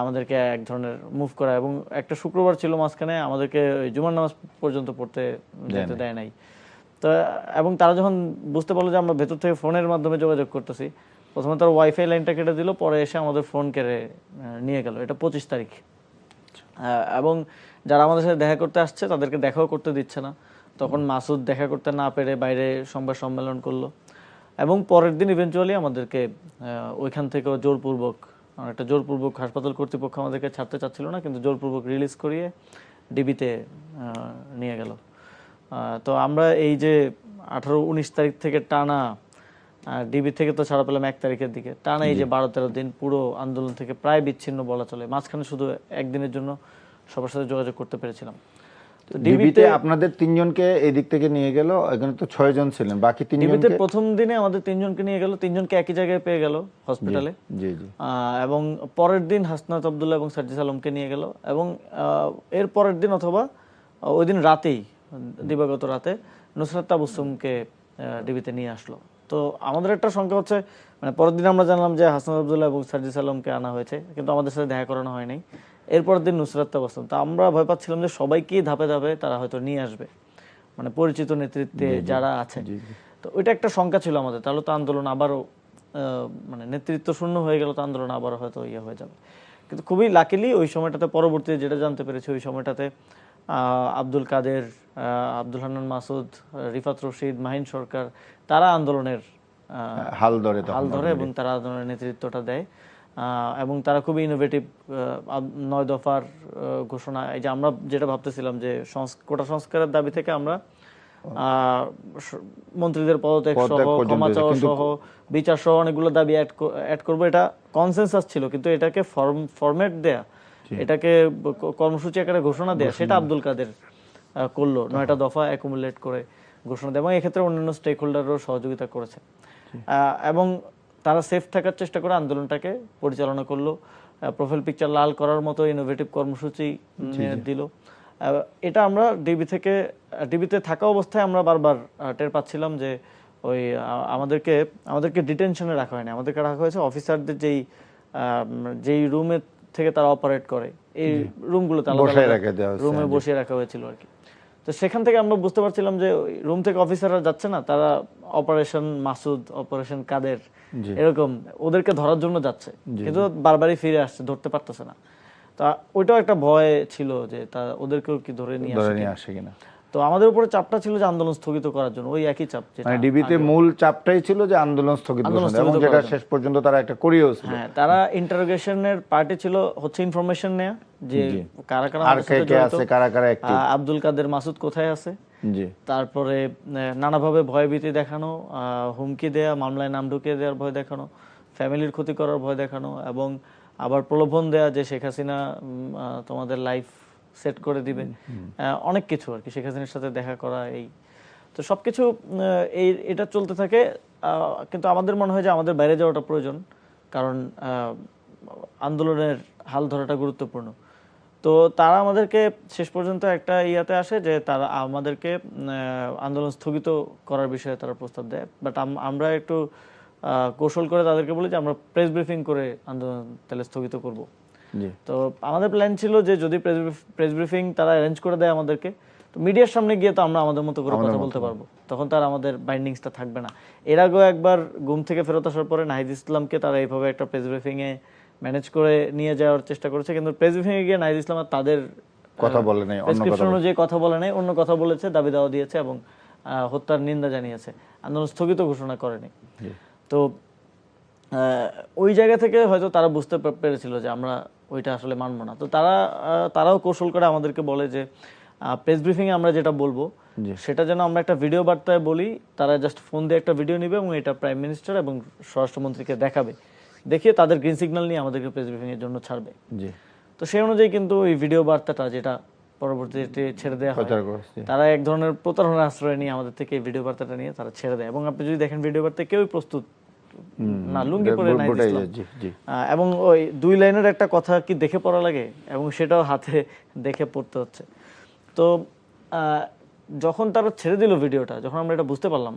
আমাদেরকে এক ধরনের মুভ করা, এবং একটা শুক্রবার ছিল মাঝখানে, আমাদেরকে জুমার নামাজ পর্যন্ত পড়তে যেতে দেয় নাই। তো এবং তারা যখন বুঝতে পারলো যে আমরা ভেতর থেকে ফোনের মাধ্যমে যোগাযোগ করতেছি, প্রথমে তার ওয়াইফাই লাইনটা কেটে দিল, পরে এসে আমাদের ফোন কেড়ে নিয়ে গেল। এটা 25 তারিখ। এবং যারা আমাদের সাথে দেখা করতে আসছে তাদেরকে দেখাও করতে দিচ্ছে না। তখন মাসুদ দেখা করতে না পেরে বাইরে সংবাদ সম্মেলন করলো, এবং পরের দিন ইভেন্চুয়ালি আমাদেরকে ওইখান থেকেও জোরপূর্বক হাসপাতাল কর্তৃপক্ষ আমাদেরকে ছাড়তে চাচ্ছিল না, কিন্তু জোরপূর্বক রিলিজ করিয়ে ডিবিতে নিয়ে গেল। তো আমরা এই যে 18-19 তারিখ থেকে টানা, ডিবি থেকে তো ছাড়া পেলাম 1 তারিখের দিকে, টানা এই যে 12-13 দিন পুরো আন্দোলন থেকে প্রায় বিচ্ছিন্ন বলা চলে। মাঝখানে শুধু একদিনের জন্য সবার সাথে যোগাযোগ করতে পেরেছিলাম। তো ডিবিতে আপনাদের 3 জনকে এই দিক থেকে নিয়ে গেল, এখানে তো 6 জন ছিলেন, বাকি 3 জনকে ডিবিতে প্রথম দিনে আমাদের 3 জনকে নিয়ে গেল, 3 জনকে একই জায়গায় পেয়ে গেল হসপিটালে। এবং পরের দিন হাসনাত আব্দুল্লাহ এবং সার্জিস আলমকে নিয়ে গেল, এবং এর পরের দিন অথবা ওই দিন রাতেই, দিবাগত রাতে নুসরাত তাবুসুমকে ডিবিতে নিয়ে আসলো। তো আমাদের একটা সংখ্যা হচ্ছে, মানে পরের দিন আমরা জানলাম যে হাসনাত আব্দুল্লাহ এবং সার্জিস আলমকে আনা হয়েছে, কিন্তু আমাদের সাথে দেখা করানো হয় নাই। এরপর দিন নুসরাত তাবুসুম। তো আমরা ভয় পাচ্ছিলাম যে সবাইকেই ধাপে ধাপে তারা হয়তো নিয়ে আসবে, মানে পরিচিত নেতৃত্বে যারা আছে। তো ওইটা একটা শঙ্কা ছিল আমাদের, তাহলে তো আন্দোলন আবারও মানে নেতৃত্ব শূন্য হয়ে গেল, তো আন্দোলন আবারও হয়তো হয়ে যাবে। কিন্তু খুবই লাকিলি ওই সময়টাতে, পরবর্তীতে যেটা জানতে পেরেছি, ওই সময়টাতে আব্দুল কাদের, আব্দুল হান্নান মাসুদ, রিফাত রশিদ, মাহিন সরকার, তারা আন্দোলনের হাল ধরে এবং তারা আন্দোলনের নেতৃত্বটা দেয়। এবং তারা খুবই ইনোভেটিভ 9 দফার ঘোষণা, এই যে আমরা যেটা ভাবতেছিলাম যে কোটা সংস্কারের দাবি থেকে আমরা মন্ত্রীদের পদত্যাগ সহ, ক্ষমা চাওয়া সহ, বিচার সহ অনেকগুলো দাবি অ্যাড করবো, এটা কনসেনসাস ছিল। কিন্তু এটাকে ফরম্যাট দেয়া, এটাকে কর্মসূচি আকারে ঘোষণা দেয়া, সেটা আব্দুল কাদের করলো। 9টা দফা অ্যাকুমুলেট করে ঘোষণা দেয়, এবং এক্ষেত্রে অন্যান্য স্টেক হোল্ডারও সহযোগিতা করেছে, এবং তারা সেফ থাকার চেষ্টা করে আন্দোলনটাকে পরিচালনা করলো। প্রোফাইল পিকচার লাল করার মতো ইনোভেটিভ কর্মসূচি দিল। এটা আমরা ডিবিতে থাকা অবস্থায় আমরা বারবার টের পাচ্ছিলাম যে ওই আমাদেরকে ডিটেনশনে রাখা হয়নি, আমাদেরকে রাখা হয়েছে অফিসারদের যেই রুমে থেকে তারা অপারেট করে এই রুমগুলোতে রুমে বসিয়ে রাখা হয়েছিল আর কি। তো সেখান থেকে আমরা বুঝতে পারছিলাম যে রুম থেকে অফিসাররা যাচ্ছে না, তারা অপারেশন মাসুদ, অপারেশন কাদের এরকম ওদেরকে ধরার জন্য যাচ্ছে, কিন্তু বারবারই ফিরে আসছে, ধরতে পারতেছে না। তা ওইটাও একটা ভয় ছিল যে ওদেরকেও কি ধরে নিয়ে আসে কিনা। তো আমাদের উপরে চাপটা ছিল যে আন্দোলন স্থগিত করার জন্য, ওই একই চাপ যেটা মানে ডিবিতে মূল চাপটাই ছিল যে আন্দোলন স্থগিত ঘোষণা, এবং যেটা শেষ পর্যন্ত তারা একটা করিয়েছিল। হ্যাঁ, তারা ইন্টারোগেশনের পার্টি ছিল হচ্ছে ইনফরমেশন নেয়া যে কারা কারা আছে, কারা কারা অ্যাক্টিভ, আব্দুল কাদের মাসুদ কোথায় আছে, জি, তারপরে নানাভাবে ভয়ভীতি দেখানো, হুমকি দেয়া, মামলায় নাম ঢুকিয়ে দেওয়ার ভয় দেখানো, ফ্যামিলির ক্ষতি করার ভয় দেখানো, এবং আবার প্রলোভন দেয়া যে শেখ হাসিনা তোমাদের লাইফ সেট করে দিবে, অনেক কিছু আর কি, শেখ হাসিনার সাথে দেখা করা, এই তো সবকিছু এটা চলতে থাকে। কিন্তু আমাদের মনে হয় যে আমাদের বাইরে যাওয়াটা প্রয়োজন, কারণ আন্দোলনের হাল ধরাটা গুরুত্বপূর্ণ। তো তারা আমাদেরকে শেষ পর্যন্ত একটা ইয়াতে আসে যে তারা আমাদেরকে আন্দোলন স্থগিত করার বিষয়ে তারা প্রস্তাব দেয়, বাট আমরা একটু কৌশল করে তাদেরকে বলি যে আমরা প্রেস ব্রিফিং করে আন্দোলন তাহলে স্থগিত করব। তো আমাদের প্ল্যান ছিল যে যদি প্রেস ব্রিফিং তারা অ্যারেঞ্জ করে দেয় আমাদেরকে, তো মিডিয়ার সামনে গিয়ে তো আমরা আমাদের মতো করে কথা বলতে পারবো, তখন তার আমাদের বাইন্ডিংসটা থাকবে না। এর আগেও একবার ঘুম থেকে ফেরত আসার পরে নাহিদ ইসলামকে তারা এইভাবে একটা প্রেস ব্রিফিং এ ম্যানেজ করে নিয়ে যাওয়ার চেষ্টা করেছে, কিন্তু প্রেস ব্রিফিং এ গিয়ে নাহিদ ইসলাম তাদের কথা বলে নাই, প্রেসক্রিপশন অনুযায়ী কথা বলে নাই, অন্য কথা বলেছে, দাবি দাওয়া দিয়েছে এবং হত্যার নিন্দা জানিয়েছে, আন্দোলন স্থগিত ঘোষণা করেনি। তো ওই জায়গা থেকে হয়তো তারা বুঝতে পেরেছিল যে আমরা ওইটা আসলে মানবো না। তো তারাও কৌশল করে আমাদেরকে বলে যে প্রেস ব্রিফিং এ আমরা যেটা বলবো সেটা যেন আমরা একটা ভিডিও বার্তায় বলি, তারা জাস্ট ফোন দিয়ে একটা ভিডিও নিবে এবং এটা প্রাইম মিনিস্টার এবং স্বরাষ্ট্রমন্ত্রীকে দেখাবে, দেখিয়ে তাদের গ্রিন সিগন্যাল নিয়ে আমাদেরকে প্রেস ব্রিফিং এর জন্য ছাড়বে। তো সেই অনুযায়ী কিন্তু ওই ভিডিও বার্তাটা যেটা পরবর্তীতে ছেড়ে দেওয়া হয়, তারা এক ধরনের প্রতারণার আশ্রয় নিয়ে আমাদের থেকে ভিডিও বার্তাটা নিয়ে তারা ছেড়ে দেয়। এবং আপনি যদি দেখেন ভিডিও বার্তা কেউই প্রস্তুত না, লুঙ্গি পরে নাই, এবং ওই 2 লাইনের একটা কথা কি দেখে পড়া লাগে, এবং সেটাও হাতে দেখে পড়তে হচ্ছে। তো যখন তারা ছেড়ে দিল ভিডিওটা, যখন আমরা এটা বুঝতে পারলাম,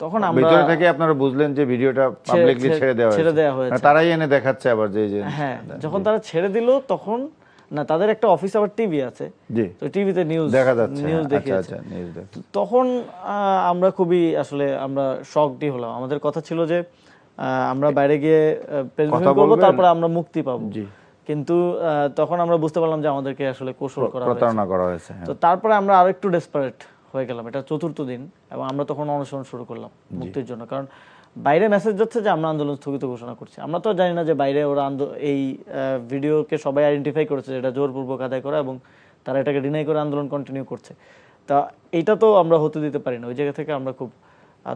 তখন আমরা ভিতর থেকে আপনারা বুঝলেন যে ভিডিওটা পাবলিকলি ছেড়ে দেওয়া হয়েছে, তারাই এনে দেখাচ্ছে আবার যে হ্যাঁ, যখন তারা ছেড়ে দিল তখন না, তাদের একটা অফিস আবার টিভি আছে, তো টিভিতে নিউজ দেখা যাচ্ছে, নিউজ দেখিয়েছে। তখন আমরা খুবই আসলে আমরা শকডই হলাম। আমাদের কথা ছিল যে আমরা বাইরে গিয়ে প্রেজেন্ট করব, তারপরে আমরা মুক্তি পাবো, কিন্তু তখন আমরা বুঝতে পারলাম যে আমাদেরকে আসলে কৌশল করা হয়েছে। তো তারপরে আমরা আরো একটু ডেসপারেট হয়ে গেলাম, এটা 4র্থ দিন, এবং আমরা তখন অনুসরণ শুরু করলাম মুক্তির জন্য। কারণ বাইরে মেসেজ যাচ্ছে যে আমরা আন্দোলন স্থগিত ঘোষণা করছি, আমরা তো জানি না যে বাইরে ওরা এই ভিডিওকে সবাই আইডেন্টিফাই করেছে এটা জোরপূর্বক আদায় করা, এবং তারা এটাকে ডিনাই করে আন্দোলন কন্টিনিউ করছে। তা এইটা তো আমরা হতে দিতে পারি না। ওই জায়গা থেকে আমরা খুব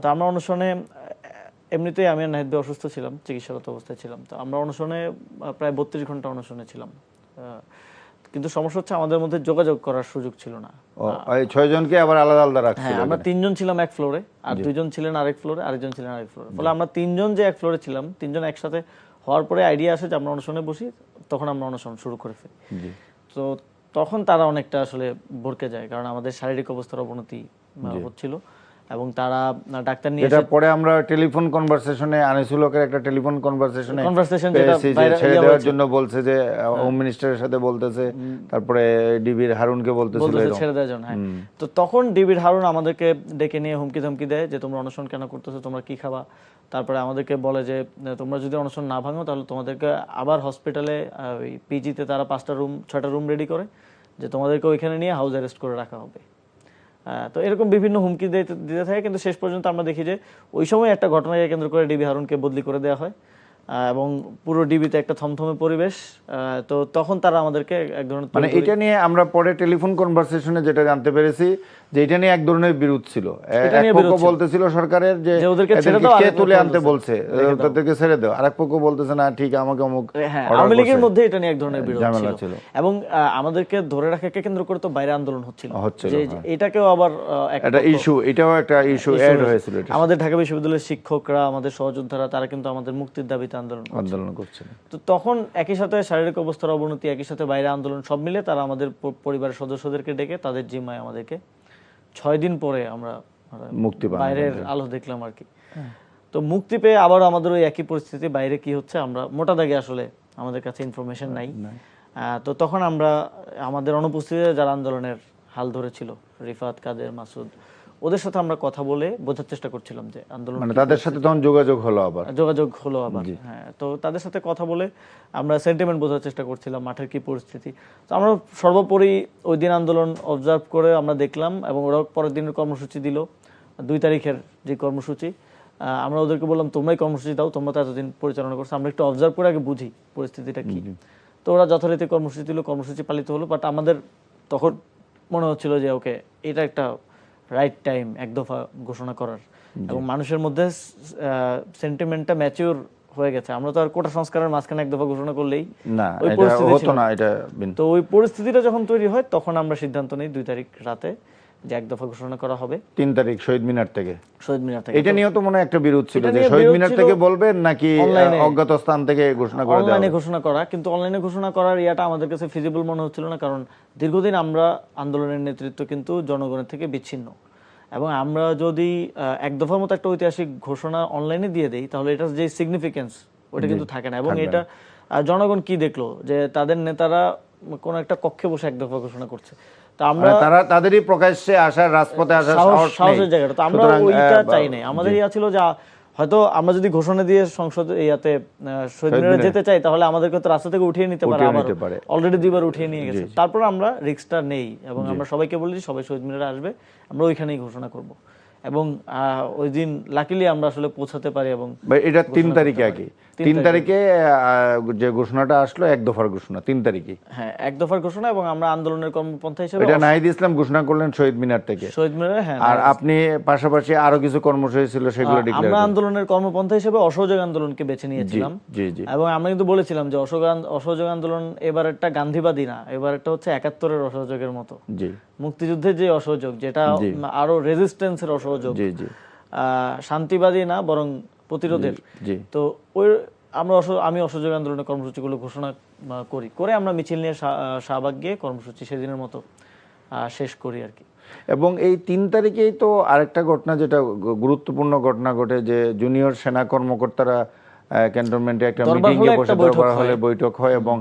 তো আমরা অনুসরণে, এমনিতেই আমি আর নাহিদ ভাই অসুস্থ ছিলাম, চিকিৎসারত অবস্থায় ছিলাম, তো আমরা অনুসরণে প্রায় 32 ঘন্টা অনুসরণে ছিলাম। কিন্তু সমস্যা হচ্ছে আমাদের মধ্যে যোগাযোগ করার সুযোগ ছিল না। ওই 6 জনকে আবার আলাদা আলাদা রাখছিল। হ্যাঁ, আমরা 3 জন ছিলাম এক ফ্লোরে, আর 2 জন ছিলেন আরেক ফ্লোরে, আরেকজন ছিলেন আরেক ফ্লোরে। ফলে আমরা 3 জন যে এক ফ্লোরে ছিলাম, 3 জন একসাথে হওয়ার পরে আইডিয়া আসে যে আমরা অনুসরণে বসি, তখন আমরা অনুসরণ শুরু করে ফেলি। তো তখন তারা অনেকটা আসলে ভরকে যায়, কারণ আমাদের শারীরিক অবস্থার অবনতি হচ্ছিল, এবং তারা ডাক্তার নিয়ে এটা পরে আমরা টেলিফোন কনভারসেশনে আনিসুল হকের একটা টেলিফোন কনভারসেশনে ছেড়ে দেওয়ার জন্য বলছে যে হোম মিনিস্টারের সাথে বলতেছে, তারপরে ডিবির হারুনকে বলতেছিল ছেড়ে দেওয়ার জন্য। হ্যাঁ, তো তখন ডিবির হারুন আমাদেরকে ডেকে নিয়ে হুমকি ধমকি দেয় যে তোমরা অনশন কেন করতেছো, তোমরা কি খাবা। তারপরে আমাদেরকে বলে যে তোমরা যদি অনশন না ভাঙো তাহলে তোমাদেরকে আবার হসপিটালে ওই পিজিতে তারা 6টা রুম রেডি করে, যে তোমাদেরকে ওইখানে নিয়ে হাউস অ্যারেস্ট করে রাখা হবে। তো এরকম বিভিন্ন হুমকি দিতে থাকে, কিন্তু শেষ পর্যন্ত আমরা দেখি যে ওই সময় একটা ঘটনাকে কেন্দ্র করে ডিবি হারুনকে বদলি করে দেওয়া হয়, এবং পুরো ডিবিতে একটা থমথমে পরিবেশ। তো তখন তারা আমাদেরকে এক ধরনের, মানে এটা নিয়ে আমরা পরে টেলিফোন কনভারসেশনে যেটা জানতে পেরেছি যে এটা নিয়ে এক ধরনের বিরোধ ছিল। এটা এক নিয়ে পক্ষ বিরোধ ছিল। বলতেছিল সরকারের যে যে ওদেরকে ছেড়ে এদেরকে দাও, কে আরেক তুলে পক্ষ আনতে বলছে, তাদেরকে ছেড়ে দাও। আরেক পক্ষ বলতেছে না ঠিক আমাকে অমুক হ্যাঁ, order আওয়ামী লীগের করছে। মধ্যে এটা নিয়ে এক ধরনের বিরোধ ঝামেলা ছিল ছিল। এবং আমাদেরকে ধরে রাখাকে কেন্দ্র করে তো বাইরে আন্দোলন হচ্ছিল, হচ্ছিল, যে হ্যাঁ। এটাকেও আবার এক একটা পক্ষ- ইস্যু, এটাও একটা ইস্যু issue অ্যাড হয়েছে। হয়েছিল এটা, আমাদের ঢাকা বিশ্ববিদ্যালয়ের শিক্ষকরা, আমাদের সহযোদ্ধারা, তারা কিন্তু আমাদের মুক্তির দাবিতে আন্দোলন করছে। আন্দোলন করছিল। তো তখন একই সাথে শারীরিক অবস্থার অবনতি, একই সাথে বাইরে আন্দোলন, সব মিলে তারা আমাদের পরিবারের সদস্যদেরকে ডেকে তাদের জিম্মায় আমাদেরকে 6 দিন পরে আমরা মুক্তি পান। বাইরের আলো দেখলাম আর কি। তো মুক্তি পেয়ে আবার আমাদের ওই একই পরিস্থিতি, বাইরে কি হচ্ছে আমরা মোটা দাগে আসলে আমাদের কাছে ইনফরমেশন নাই। তো তখন আমরা আমাদের অনুপস্থিতিতে যারা আন্দোলনের হাল ধরেছিল, রিফাত, কাদের, মাসুদ, ওদের সাথে আমরা কথা বলে বোঝার চেষ্টা করছিলাম যে আন্দোলন মানে তাদের সাথে তখন যোগাযোগ হলো আবার। যোগাযোগ হলো আবার। হ্যাঁ, তো তাদের সাথে কথা বলে আমরা সেন্টিমেন্ট বোঝার চেষ্টা করছিলাম, মাঠের কি পরিস্থিতি। তো আমরা সর্বোপরি ওই দিন আন্দোলন অবজার্ভ করে আমরা দেখলাম, এবং ওরা পরের দিনের কর্মসূচি দিল 2 তারিখের যে কর্মসূচি। আমরা ওদেরকে বললাম তোমরাই কর্মসূচি দাও, তোমরা তো এতদিন পরিচালনা করছো, আমরা একটু অবজার্ভ করে আগে বুঝি পরিস্থিতিটা কি। তো ওরা যথারীতি কর্মসূচি দিল, কর্মসূচি পালিত হলো। বাট আমাদের তখন মনে হচ্ছিল যে ওকে, এটা একটা রাইট টাইম এক দফা ঘোষণা করার, এবং মানুষের মধ্যে সেন্টিমেন্টটা ম্যাচিউর হয়ে গেছে। আমরা তো আর কোটা সংস্কারের মাঝখানে এক দফা ঘোষণা করলেই না, ওই এটা পরিস্থিতি হতো ছিল না। এটা তো ওই পরিস্থিতিটা যখন তৈরি হয় তখন আমরা সিদ্ধান্ত নিই 2 তারিখ রাতে যে এক দফা ঘোষণা করা হবে 3 তারিখ শহীদ মিনার থেকে। শহীদ মিনার থেকে। এটা নিয়েও তো মনে হয় একটা বিরোধ ছিল এটা যে নিয়ে শহীদ বিরোধ মিনার ছিল থেকে বলবেন নাকি অনলাইনে। অজ্ঞাত স্থান থেকে ঘোষণা করে দেওয়া অনলাইনে হবে? ঘোষণা করা, কিন্তু অনলাইনে ঘোষণা করার ইয়াটা আমাদের কাছে ফিজিবল মনে হচ্ছিল না, কারণ দীর্ঘদিন আমরা আন্দোলনের নেতৃত্ব কিন্তু জনগণের থেকে বিচ্ছিন্ন, এবং আমরা যদি এক দফার মতো একটা ঐতিহাসিক ঘোষণা অনলাইনে দিয়ে দেই তাহলে এটার যে সিগনিফিকেন্স ওটা কিন্তু থাকে না। এবং এটা জনগণ কি দেখলো যে তাদের নেতারা কোন একটা কক্ষে বসে এক দফা ঘোষণা করছে। তো আমরা মানে তারা তাদেরই প্রকাশ্যে আসার, রাজপথে আসার সাহস নেই। সাহসের জায়গাটা তো আমরা সুতরাং, ওইটা চাই নাই। আমাদের ইয়া ছিল যে হয়তো আমরা যদি ঘোষণা দিয়ে সংসদে ইয়াতে শহীদ মিনারে যেতে চাই তাহলে আমাদেরকে তো রাস্তা থেকে উঠিয়ে নিতে পারে, আবার অলরেডি 2 বার উঠিয়ে নিয়ে গেছে। তারপর আমরা রিস্কটা নেই এবং আমরা সবাইকে বলি সবাই শহীদ মিনারে আসবে, আমরা ওইখানেই ঘোষণা করব। এবং ওই দিন লাকিলি আমরা আসলে পৌঁছাতে পারি। এবং এটা 3 তারিখে আগে 3 তারিখে যে ঘোষণাটা আসলো এক দফার ঘোষণা 3 তারিখে। হ্যাঁ, এক দফার ঘোষণা, এবং আমরা আন্দোলনের কর্মপন্থা হিসেবে এটা নাহিদ ইসলাম ঘোষণা করলেন শহীদ মিনার থেকে। শহীদ মিনারে। হ্যাঁ, আর আপনি পাশাপাশি আরো কিছু কর্মসূচি ছিল সেগুলো ডিক্লেয়ার আমরা করেন। আন্দোলনের কর্মপন্থা হিসেবে অসহযোগ আন্দোলনকে বেছে নিয়েছিলাম। জি জি। এবং আমরা কিন্তু বলেছিলাম যে অসহযোগ আন্দোলন এবার একটা গান্ধীবাদী না, এবার একটা হচ্ছে 71-এর অসহযোগের মতো। জি। মুক্তিযুদ্ধের যে অসহযোগ, যেটা আরো রেজিস্ট্যান্সের অসহযোগ, জি জি। শান্তিবাদী না বরং প্রতিরোধের। জি। তো ওই আমি অসহযোগ আন্দোলনের কর্মসূচিগুলো ঘোষণা করে আমরা মিছিল নিয়ে শাহবাগ গিয়ে কর্মসূচি সেদিনের মতো শেষ করি আর কি। এবং এই 3 তারিখেই তো আরেকটা ঘটনা, যেটা গুরুত্বপূর্ণ ঘটনা ঘটে, যে জুনিয়র সেনা কর্মকর্তারা ক্যান্টনমেন্টে একটা মিটিং এ বসে, দরবার হলে বৈঠক হয়, এবং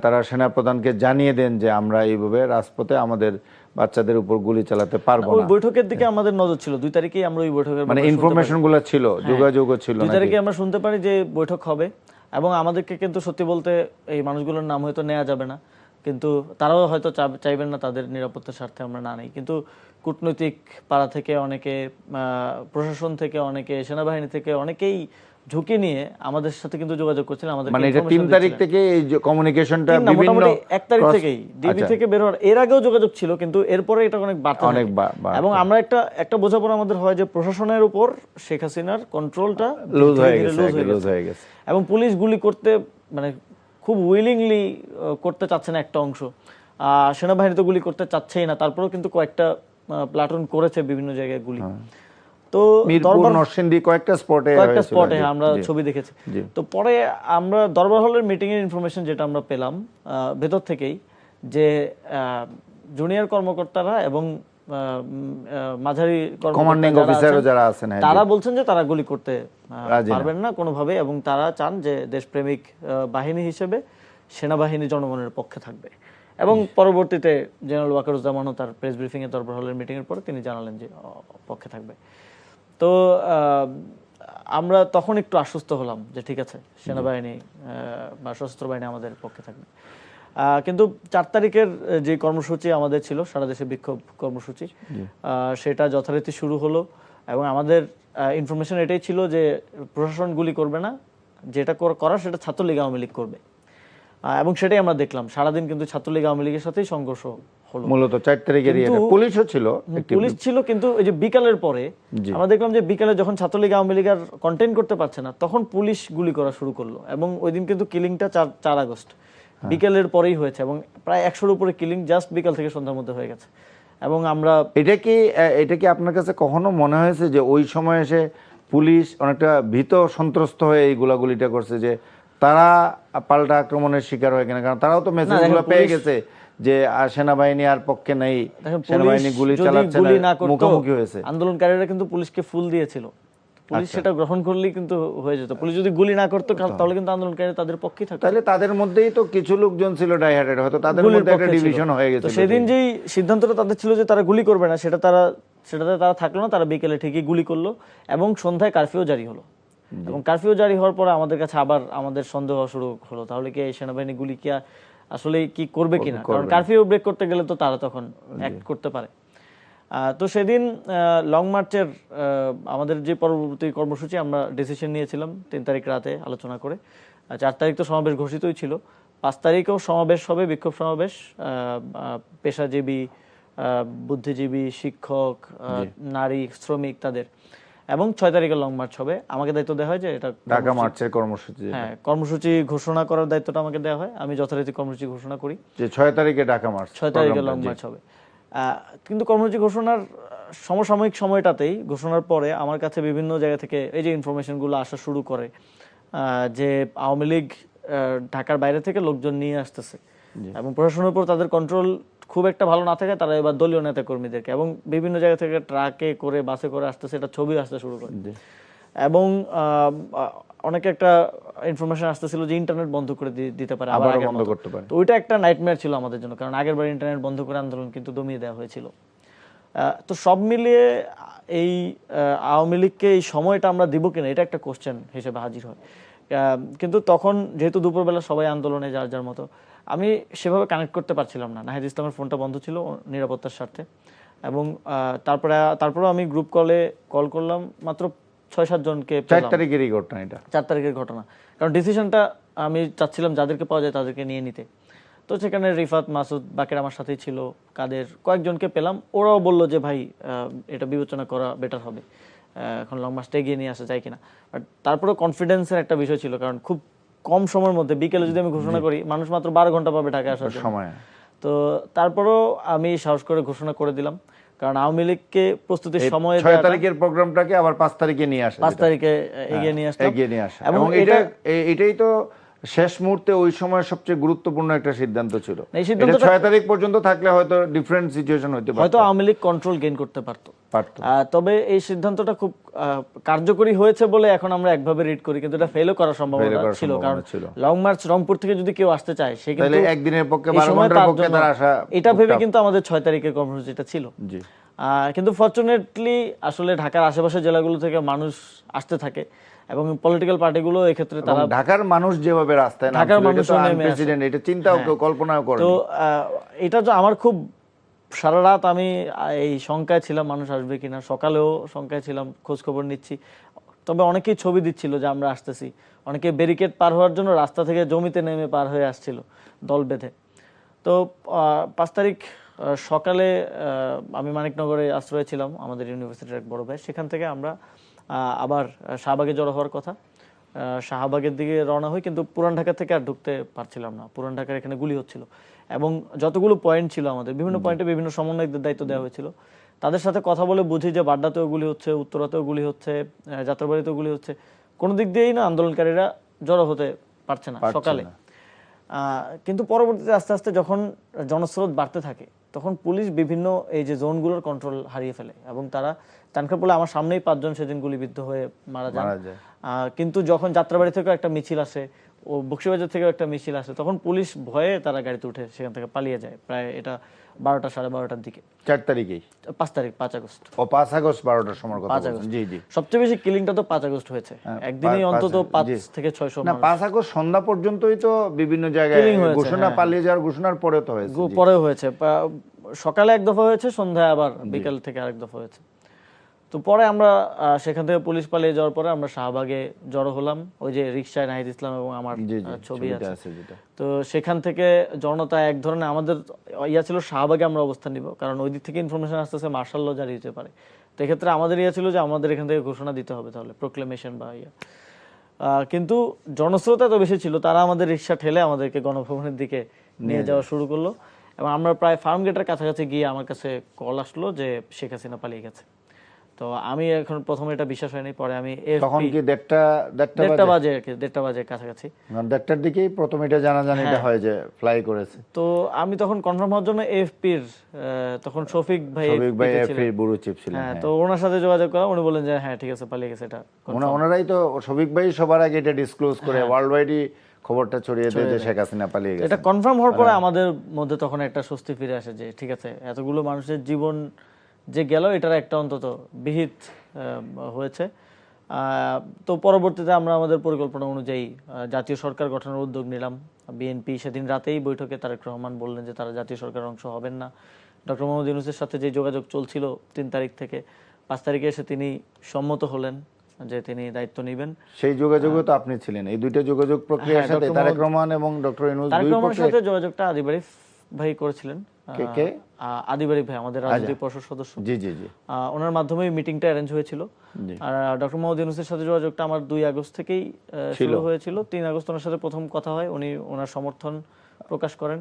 তারা সেনা প্রধানকে জানিয়ে দেন যে আমরা এইভাবে রাজপথে আমাদের বাচ্চাদের উপর গুলি চালাতে পারবো ওই না। বৈঠকের দিকে আমাদের নজর ছিল। 2 তারিখেই আমরা ওই বৈঠকের মানে ইনফরমেশন গুলো ছিল, যোগাযোগও ছিল। 2 তারিখে আমরা শুনতে পারি যে বৈঠক হবে, এবং আমাদেরকে কিন্তু সত্যি বলতে এই মানুষগুলোর নাম হয়তো নেওয়া যাবে না, কিন্তু তারাও হয়তো চাইবেন না তাদের নিরাপত্তার স্বার্থে আমরা না নেই। কিন্তু কূটনৈতিক পাড়া থেকে অনেকে, প্রশাসন থেকে অনেকে, সেনাবাহিনী থেকে অনেকেই ঝুঁকি নিয়ে আমাদের সাথে কিন্তু যোগাযোগ করছিলেন। আমাদের মানে এটা 3 তারিখ থেকে এই কমিউনিকেশনটা বিভিন্ন, মোটামুটি 1 তারিখ থেকেই ডিবি থেকে বের হওয়ার এর আগেও যোগাযোগ ছিল, কিন্তু এরপরে এটা অনেক বাড়তে থাকে। এবং আমরা একটা বোঝাপড়া আমাদের হয় যে প্রশাসনের উপর শেখ হাসিনার কন্ট্রোলটা লুজ হয়ে গেছে, এবং পুলিশ গুলি করতে মানে খুব উইলিংলি করতে চাচ্ছে না একটা অংশ, সেনাবাহিনী তো গুলি করতে চাচ্ছেই না, তারপরেও কিন্তু কয়েকটা প্লাটুন করেছে বিভিন্ন জায়গায় গুলি। তো মিরপুর, নরসিংদী কয়েকটা স্পটে আমরা ছবি দেখেছি। তো পরে আমরা দরবার হলের মিটিং এর ইনফরমেশন যেটা আমরা পেলাম ভেতর থেকেই, যে জুনিয়র কর্মকর্তারা এবং মাঝারি কমান্ডিং অফিসারও যারা আছেন তারা বলছেন যে তারা গুলি করতে পারবেন না কোনোভাবে, এবং তারা চান যে দেশপ্রেমিক বাহিনী হিসেবে সেনাবাহিনী জনগণের পক্ষে থাকবে। এবং পরবর্তীতে জেনারেল ওয়াকারুজ্জামানও তার প্রেস ব্রিফিং এ দরবার হলের মিটিং এর পরে তিনি জানালেন যে পক্ষে থাকবে। তো আমরা তখন একটু আশ্বস্ত হলাম যে ঠিক আছে, সেনাবাহিনী বা সশস্ত্র বাহিনী আমাদের পক্ষে থাকবে। কিন্তু 4 তারিখের যে কর্মসূচি আমাদের ছিল, সারা দেশে বিক্ষোভ কর্মসূচি, সেটা যথারীতি শুরু হলো। এবং আমাদের ইনফরমেশন এটাই ছিল যে প্রশাসন গুলি করবে না, যেটা করার সেটা ছাত্রলীগ আওয়ামী লীগ করবে। এবং সেটাই আমরা দেখলাম, সারাদিন কিন্তু ছাত্রলীগ আওয়ামী লীগের সাথেই সংঘর্ষ হলো। মূলত 4 তারিখেরই এটা পুলিশও ছিল, পুলিশ ছিল, কিন্তু এই যে বিকালের পরে আমরা দেখলাম যে বিকালে যখন ছাত্রলীগ আওয়ামী লীগ আর কন্টেইন করতে পারছে না, তখন পুলিশ গুলি করা শুরু করলো। এবং ওই দিন কিন্তু কিলিংটা 4 আগস্ট বিকেলের পরেই হয়েছে, এবং প্রায় 100-র উপরে কিলিং জাস্ট বিকাল থেকে সন্ধ্যার মধ্যে হয়ে গেছে। এবং আমরা এটা কি আপনার কাছে কখনো মনে হয়েছে যে ওই সময় এসে পুলিশ অনেকটা ভীত সন্ত্রস্ত হয়ে এই গোলাগুলিটা করছে, যে তারা পাল্টা আক্রমণের শিকার হয় কিনা? কারণ তারাও তো মেসেজগুলো পেয়ে গেছে যে সেনাবাহিনী আর পক্ষে নেই, সেনাবাহিনী গুলি চালাচ্ছে না, মুখোমুখি হয়েছে। আন্দোলনকারীরা কিন্তু পুলিশকে ফুল দিয়েছিল, পুলিশ সেটা গ্রহণ করলেই কিন্তু হয়ে যেত। পুলিশ যদি গুলি না করতো তাহলে কিন্তু আন্দোলনকারী তাদের পক্ষেই থাকতো। তাহলে তাদের মধ্যেই তো কিছু লোকজন ছিল ডাইহার্টেড, হয়তো তাদের মধ্যে একটা ডিভিশন হয়ে গেছে। সেদিন যেই সিদ্ধান্তটা তাদের ছিল যে তারা গুলি করবে না, সেটাতে তারা থাকলো না। তারা বিকেলে ঠিকই গুলি করলো, এবং সন্ধ্যায় কারফিউ জারি হলো। এবং কারফিউ জারি হওয়ার পরে আমাদের কাছে আবার আমাদের সন্দেহ শুরু হলো, তাহলে কি এই সেনাবাহিনী গুলি কি আসলে কি করবে কিনা, কারণ কারফিউ ব্রেক করতে গেলে তো তারা তখন অ্যাক্ট করতে পারে। তো সেদিন লং মার্চের আমাদের যে পরবর্তী কর্মসূচি, আমরা ডিসিশন নিয়েছিলাম 3 তারিখ রাতে আলোচনা করে। 4 তারিখ তো সমাবেশ ঘোষিতই ছিল, 5 তারিখেও সমাবেশ হবে, বিক্ষোভ সমাবেশ, পেশাজীবী, বুদ্ধিজীবী, শিক্ষক, নারী, শ্রমিক তাদের, এবং 6 তারিখে লং মার্চ হবে। আমাকে দায়িত্ব দেওয়া হয় যে এটা ঢাকা মার্চের কর্মসূচি, হ্যাঁ, কর্মসূচি ঘোষণা করার দায়িত্বটা আমাকে দেওয়া হয়। আমি যথারীতি কর্মসূচি ঘোষণা করি যে 6 তারিখে ঢাকা মার্চ, 6 তারিখে লং মার্চ হবে। কিন্তু কর্মসূচি ঘোষণার সমসাময়িক সময়টাতেই, ঘোষণার পরে আমার কাছে বিভিন্ন জায়গা থেকে এই যে ইনফরমেশনগুলো আসা শুরু করে যে আওয়ামী লীগ ঢাকার বাইরে থেকে লোকজন নিয়ে আসতেছে, এবং প্রশাসনের উপর তাদের কন্ট্রোল খুব একটা ভালো না থাকে, তারা এবার দলীয় নেতা কর্মীদেরকে এবং বিভিন্ন জায়গা থেকে ট্রাকে করে, বাসে করে আসতেছে, এটা ছবি আসতে শুরু করে। এবং অনেকে একটা ইনফরমেশন আসতেছিল যে ইন্টারনেট বন্ধ করে দিতে পারে, আবার বন্ধ করতে পারে। তো ওইটা একটা নাইটমেয়ার ছিল আমাদের জন্য, কারণ আগের বার ইন্টারনেট বন্ধ করে আন্দোলন কিন্তু দমিয়ে দেওয়া হয়েছিল। তো সব মিলিয়ে এই আওয়ামী লীগকে এই সময়টা আমরা দিব কিনা, এটা একটা কোশ্চেন হিসেবে হাজির হয়। কিন্তু তখন যেহেতু দুপুরবেলা সবাই আন্দোলনে যার যার মতো, আমি সেভাবে কানেক্ট করতে পারছিলাম না। নাহিদ ইসলামের ফোনটা বন্ধ ছিল নিরাপত্তার স্বার্থে, এবং তারপরে আমি গ্রুপ কল করলাম মাত্র 6-7 জনকে। 4 তারিখেরই ঘটনা এটা, 4 তারিখের ঘটনা, কারণ ডিসিশনটা আমি চাচ্ছিলাম যাদেরকে পাওয়া যায় তাদেরকে নিয়ে নিতে। তো সেখানে রিফাত, মাসুদ, বাকের আমার সাথেই ছিল, কাদের, কয়েকজনকে পেলাম। ওরাও বললো যে ভাই এটা বিবেচনা করা বেটার হবে, এখন লং মার্চটা এগিয়ে নিয়ে আসা যায় কিনা। বাট তারপরে কনফিডেন্সের একটা বিষয় ছিল, কারণ খুব কম সময়ের মধ্যে বিকেলে যদি আমি ঘোষণা করি, মানুষ মাত্র 12 ঘন্টা পাবে ঢাকা আসার সময়। তো তারপরেও আমি সাহস করে ঘোষণা করে দিলাম, কারণ আওয়ামী লীগকে প্রস্তুতির সময় 6 তারিখের প্রোগ্রামটাকে আবার 5 তারিখে নিয়ে আসা, 5 তারিখে এগিয়ে নিয়ে আসা। এবং এটাই তো শেষ মুহূর্তে ওই সময় সবচেয়ে গুরুত্বপূর্ণ একটা সিদ্ধান্ত ছিল। এই সিদ্ধান্তটা 6 তারিখ পর্যন্ত থাকলে হয়তো ডিফারেন্ট সিচুয়েশন হতে পারত, হয়তো আওয়ামী লীগ কন্ট্রোল গেইন করতে পারতো। তবে এই সিদ্ধান্তটা খুব কার্যকরী হয়েছে বলে এখন আমরা একভাবে রিড করি, কিন্তু এটা ফেলও করার সম্ভাবনা ছিল। কারণ লং মার্চ রংপুর থেকে যদি কেউ আসতে চায়, সে কিন্তু একদিনের পক্ষে 12 ঘন্টার পক্ষে তার আসা, এটা ভেবে কিন্তু আমাদের 6 তারিখের কর্মসূচিটা ছিল। কিন্তু ফরচুনেটলি আসলে ঢাকার আশেপাশের জেলাগুলো থেকে মানুষ আসতে থাকে, এবং পলিটিক্যাল পার্টিগুলো এক্ষেত্রে তারা, ঢাকার মানুষ যেভাবে রাস্তায় নামছে, ঢাকার মানুষ প্রেসিডেন্ট এটা চিন্তাও কেউ কল্পনাও করেনি। তো এটা যে আমার খুব, সারা রাত আমি এই শঙ্কায় ছিলাম মানুষ আসবে কিনা, সকালেও শঙ্কায় ছিলাম, খোঁজ খবর নিচ্ছি। তবে অনেকেই ছবি দিচ্ছিল যে আমরা আসতেছি, অনেকে ব্যারিকেড পার হওয়ার জন্য রাস্তা থেকে জমিতে নেমে পার হয়ে আসছিল দল বেঁধে। তো 5 তারিখ সকালে আমি মানিকনগরে আশ্রয় ছিলাম, আমাদের ইউনিভার্সিটির এক বড় ভাই, সেখান থেকে আমরা আবার শাহবাগে জড়ো হওয়ার কথা, শাহবাগের দিকে রওনা হই। কিন্তু পুরান ঢাকা থেকে আর ঢুকতে পারছিলাম না, পুরান ঢাকার এখানে গুলি হচ্ছিল, এবং যতগুলো পয়েন্ট ছিল আমাদের, বিভিন্ন পয়েন্টে বিভিন্ন সমন্বয়কদের দায়িত্ব দেওয়া হয়েছিল। তাদের সাথে কথা বলে বুঝি যে বাড্ডাতেও গুলি হচ্ছে, উত্তরাতেও গুলি হচ্ছে, যাত্রাবাড়িতেও গুলি হচ্ছে, কোনো দিক দিয়েই না আন্দোলনকারীরা জড়ো হতে পারছে না সকালে। কিন্তু পরবর্তীতে আস্তে আস্তে যখন জনস্রোত বাড়তে থাকে, তখন পুলিশ বিভিন্ন এই যে জোনগুলোর কন্ট্রোল হারিয়ে ফেলে, এবং তারা তানখারপুলে আমার সামনেই 5 জন সেদিন গুলিবিদ্ধ হয়ে মারা যায়। কিন্তু যখন যাত্রাবাড়ি থেকেও একটা মিছিল আসে, ও বক্সিবাজার থেকেও একটা মিছিল আসে, তখন পুলিশ ভয়ে তারা গাড়িতে উঠে সেখান থেকে পালিয়ে যায়। প্রায় এটা 12টা, 12:30টার দিকে। 4 তারিখেই, 5 তারিখ, 5 আগস্ট। ও 5 আগস্ট 12টার সময় কথা বলছেন। জি জি, সবচেয়ে বেশি কিলিংটা তো 5 আগস্ট হয়েছে, একদিনই অন্তত 5 থেকে 600। না, 5 আগস্ট সন্ধ্যা পর্যন্তই তো বিভিন্ন জায়গায় ঘোষণা, পালিয়ে যাওয়ার ঘোষণার পরে তো হয়েছে, পরেও হয়েছে। সকালে এক দফা হয়েছে, সন্ধ্যায় আবার বিকেল থেকে আরেক দফা হয়েছে। তো পরে আমরা সেখান থেকে পুলিশ পালিয়ে যাওয়ার পরে আমরা শাহবাগে জড়ো হলাম, ওই যে রিকশায় নাহিদ ইসলাম এবং আমার ছবি আছে। তো সেখান থেকে জনতা এক ধরনের, আমাদের ইয়া ছিল শাহবাগে আমরা অবস্থান নিব, কারণ ওই দিক থেকে ইনফরমেশন আসতেছে মার্শাল ল জারি হতে পারে। তো এক্ষেত্রে আমাদের ইয়া ছিল যে আমাদের এখান থেকে ঘোষণা দিতে হবে তাহলে প্রোক্লেমেশন বা ইয়া। কিন্তু জনস্রোত এত বেশি ছিল, তারা আমাদের রিক্সা ঠেলে আমাদেরকে গণভবনের দিকে নিয়ে যাওয়া শুরু করলো এবং আমরা প্রায় ফার্ম গেটের কাছাকাছি গিয়ে আমার কাছে কল আসলো যে শেখ হাসিনা পালিয়ে গেছে। তো আমি এখন প্রথমে এটা বিশ্বাস হয়নি, পরে আমি তখন কি দেড়টা বাজে আর কি, 1:30 বাজে কাছাকাছি, 1:30টার দিকেই প্রথম এটা জানাজানিটা হয় যে ফ্লাই করেছে। তো আমি তখন কনফার্ম হওয়ার জন্য এফপির তখন শফিক ভাই এফপির ব্যুরো চিফ ছিলেন, হ্যাঁ, তো ওনার সাথে যোগাযোগ করা, উনি বলেন যে হ্যাঁ ঠিক আছে পালিয়ে গেছে। এটা ওনারাই তো শফিক ভাই সবার আগে এটা ডিসক্লোজ করে ওয়ার্ল্ড ওয়াইডই খবরটা ছড়িয়ে দেয় যে শেখ হাসিনা পালিয়ে গেছে। এটা কনফার্ম হওয়ার পরে আমাদের মধ্যে তখন একটা স্বস্তি ফিরে আসে যে ঠিক আছে, এতগুলো মানুষের জীবন যে গেল এটার একটা অন্তত বিহিত হয়েছে। তো পরবর্তীতে আমরা আমাদের পরিকল্পনা অনুযায়ী জাতীয় সরকার গঠনের উদ্যোগ নিলাম। বিএনপি সেদিন রাতেই বৈঠকে তারেক রহমান বললেন যে তারা জাতীয় সরকারের অংশ হবেন না। ডক্টর মোহাম্মদ ইউনূসের সাথে যে যোগাযোগ চলছিল 3 তারিখ থেকে 5 তারিখে এসে তিনি সম্মত হলেন যে তিনি দায়িত্ব নেবেন। সেই যোগাযোগও তো আপনি ছিলেন, এই দুইটা যোগাযোগ প্রক্রিয়ার সাথে তারেক রহমান এবং ডক্টর ইউনূস তারেক রহমানের সাথে যোগাযোগটা আদিবাড়ী ভাই করেছিলেন। কে? আদিবাড়ী ভাই আমাদের রাজনৈতিক পর্ষদ সদস্য। জি জি জি, ওনার মাধ্যমে মিটিংটা অ্যারেঞ্জ হয়েছিল। আর ডক্টর মোহাম্মদ ইউনূসের সাথে যোগাযোগটা আমার 2 আগস্ট থেকেই শুরু হয়েছিল। 3 আগস্ট ওনার সাথে প্রথম কথা হয়, উনি ওনার সমর্থন প্রকাশ করেন।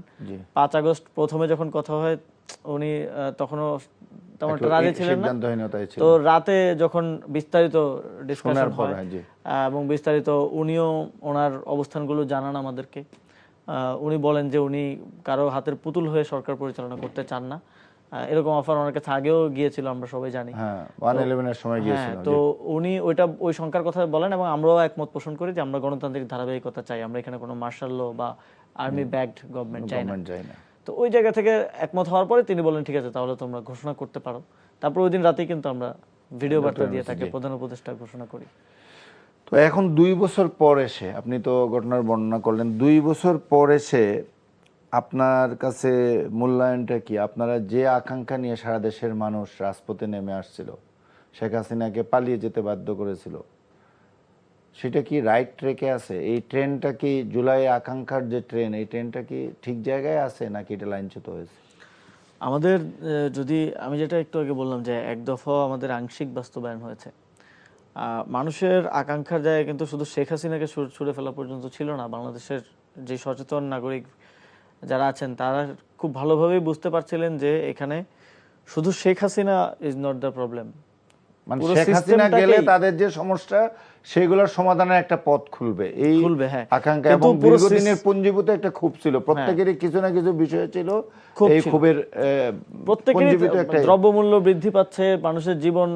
5 আগস্ট প্রথমে যখন কথা হয় উনি তখনও তেমন একটা রাজি ছিলেন না। তো রাতে যখন বিস্তারিত ডিসকাশন হয় এবং বিস্তারিত উনিও ওনার অবস্থানগুলো জানান আমাদেরকে, উনি বলেন যে উনি কারো হাতের পুতুল হয়ে সরকার পরিচালনা করতে চান না। এরকম অফার ওনার কাছে আগেও গিয়েছিল, আমরা সবাই জানি। হ্যাঁ, 111 এর সময় গিয়েছিল। তো উনি ওই সংখ্যার কথা বলেন এবং আমরাও একমত পোষণ করি যে আমরা গণতান্ত্রিক ধারাবাহিকতা চাই, আমরা এখানে কোনো মার্শাল ল বা আর্মি ব্যাকড গভর্নমেন্ট চাই না। তো ওই জায়গা থেকে একমত হওয়ার পরে তিনি বলেন ঠিক আছে তাহলে তোমরা ঘোষণা করতে পারো। তারপর ওই দিন রাতেই কিন্তু আমরা ভিডিও বার্তা দিয়ে তাকে প্রধান উপদেষ্টা ঘোষণা করি। তো এখন 2 বছর পর এসে আপনি তো ঘটনার বর্ণনা করলেন, 2 বছর পর এসে আপনার কাছে মূল্যায়নটা কি? আপনারা যে আকাঙ্ক্ষা নিয়ে সারা দেশের মানুষ রাজপথে নেমে আসছিল, শেখ হাসিনাকে পালিয়ে যেতে বাধ্য করেছিল, সেটা কি রাইট ট্র্যাকে আছে? এই ট্রেনটা কি জুলাই আকাঙ্ক্ষার যে ট্রেন, এই ট্রেনটা কি ঠিক জায়গায় আছে নাকি এটা লাইনচ্যুত হয়েছে? আমাদের যদি আমি যেটা একটু আগে বললাম যে এক দফা আমাদের আংশিক বাস্তবায়ন হয়েছে। মানুষের আকাঙ্ক্ষার জায়গায় কিন্তু শুধু শেখ হাসিনাকে ছুড়ে ফেলা পর্যন্ত ছিল না। বাংলাদেশের যে সচেতন নাগরিক যারা আছেন তারা খুব ভালোভাবেই বুঝতে পারছিলেন যে এখানে শুধু Sheikh Hasina is not the problem. মানে শেখ হাসিনা গেলে তাদের যে সমস্যা সেগুলোর সমাধানের একটা পথ খুলবে, এই আকাঙ্ক্ষা এবং দীর্ঘদিনের পুঞ্জীভূত একটা ক্ষোভ ছিল প্রত্যেকেরই, কিছু না কিছু বিষয় ছিল এই ক্ষোভের। প্রত্যেকেরই দ্রব্যমূল্য বৃদ্ধি পাচ্ছে, মানুষের জীবন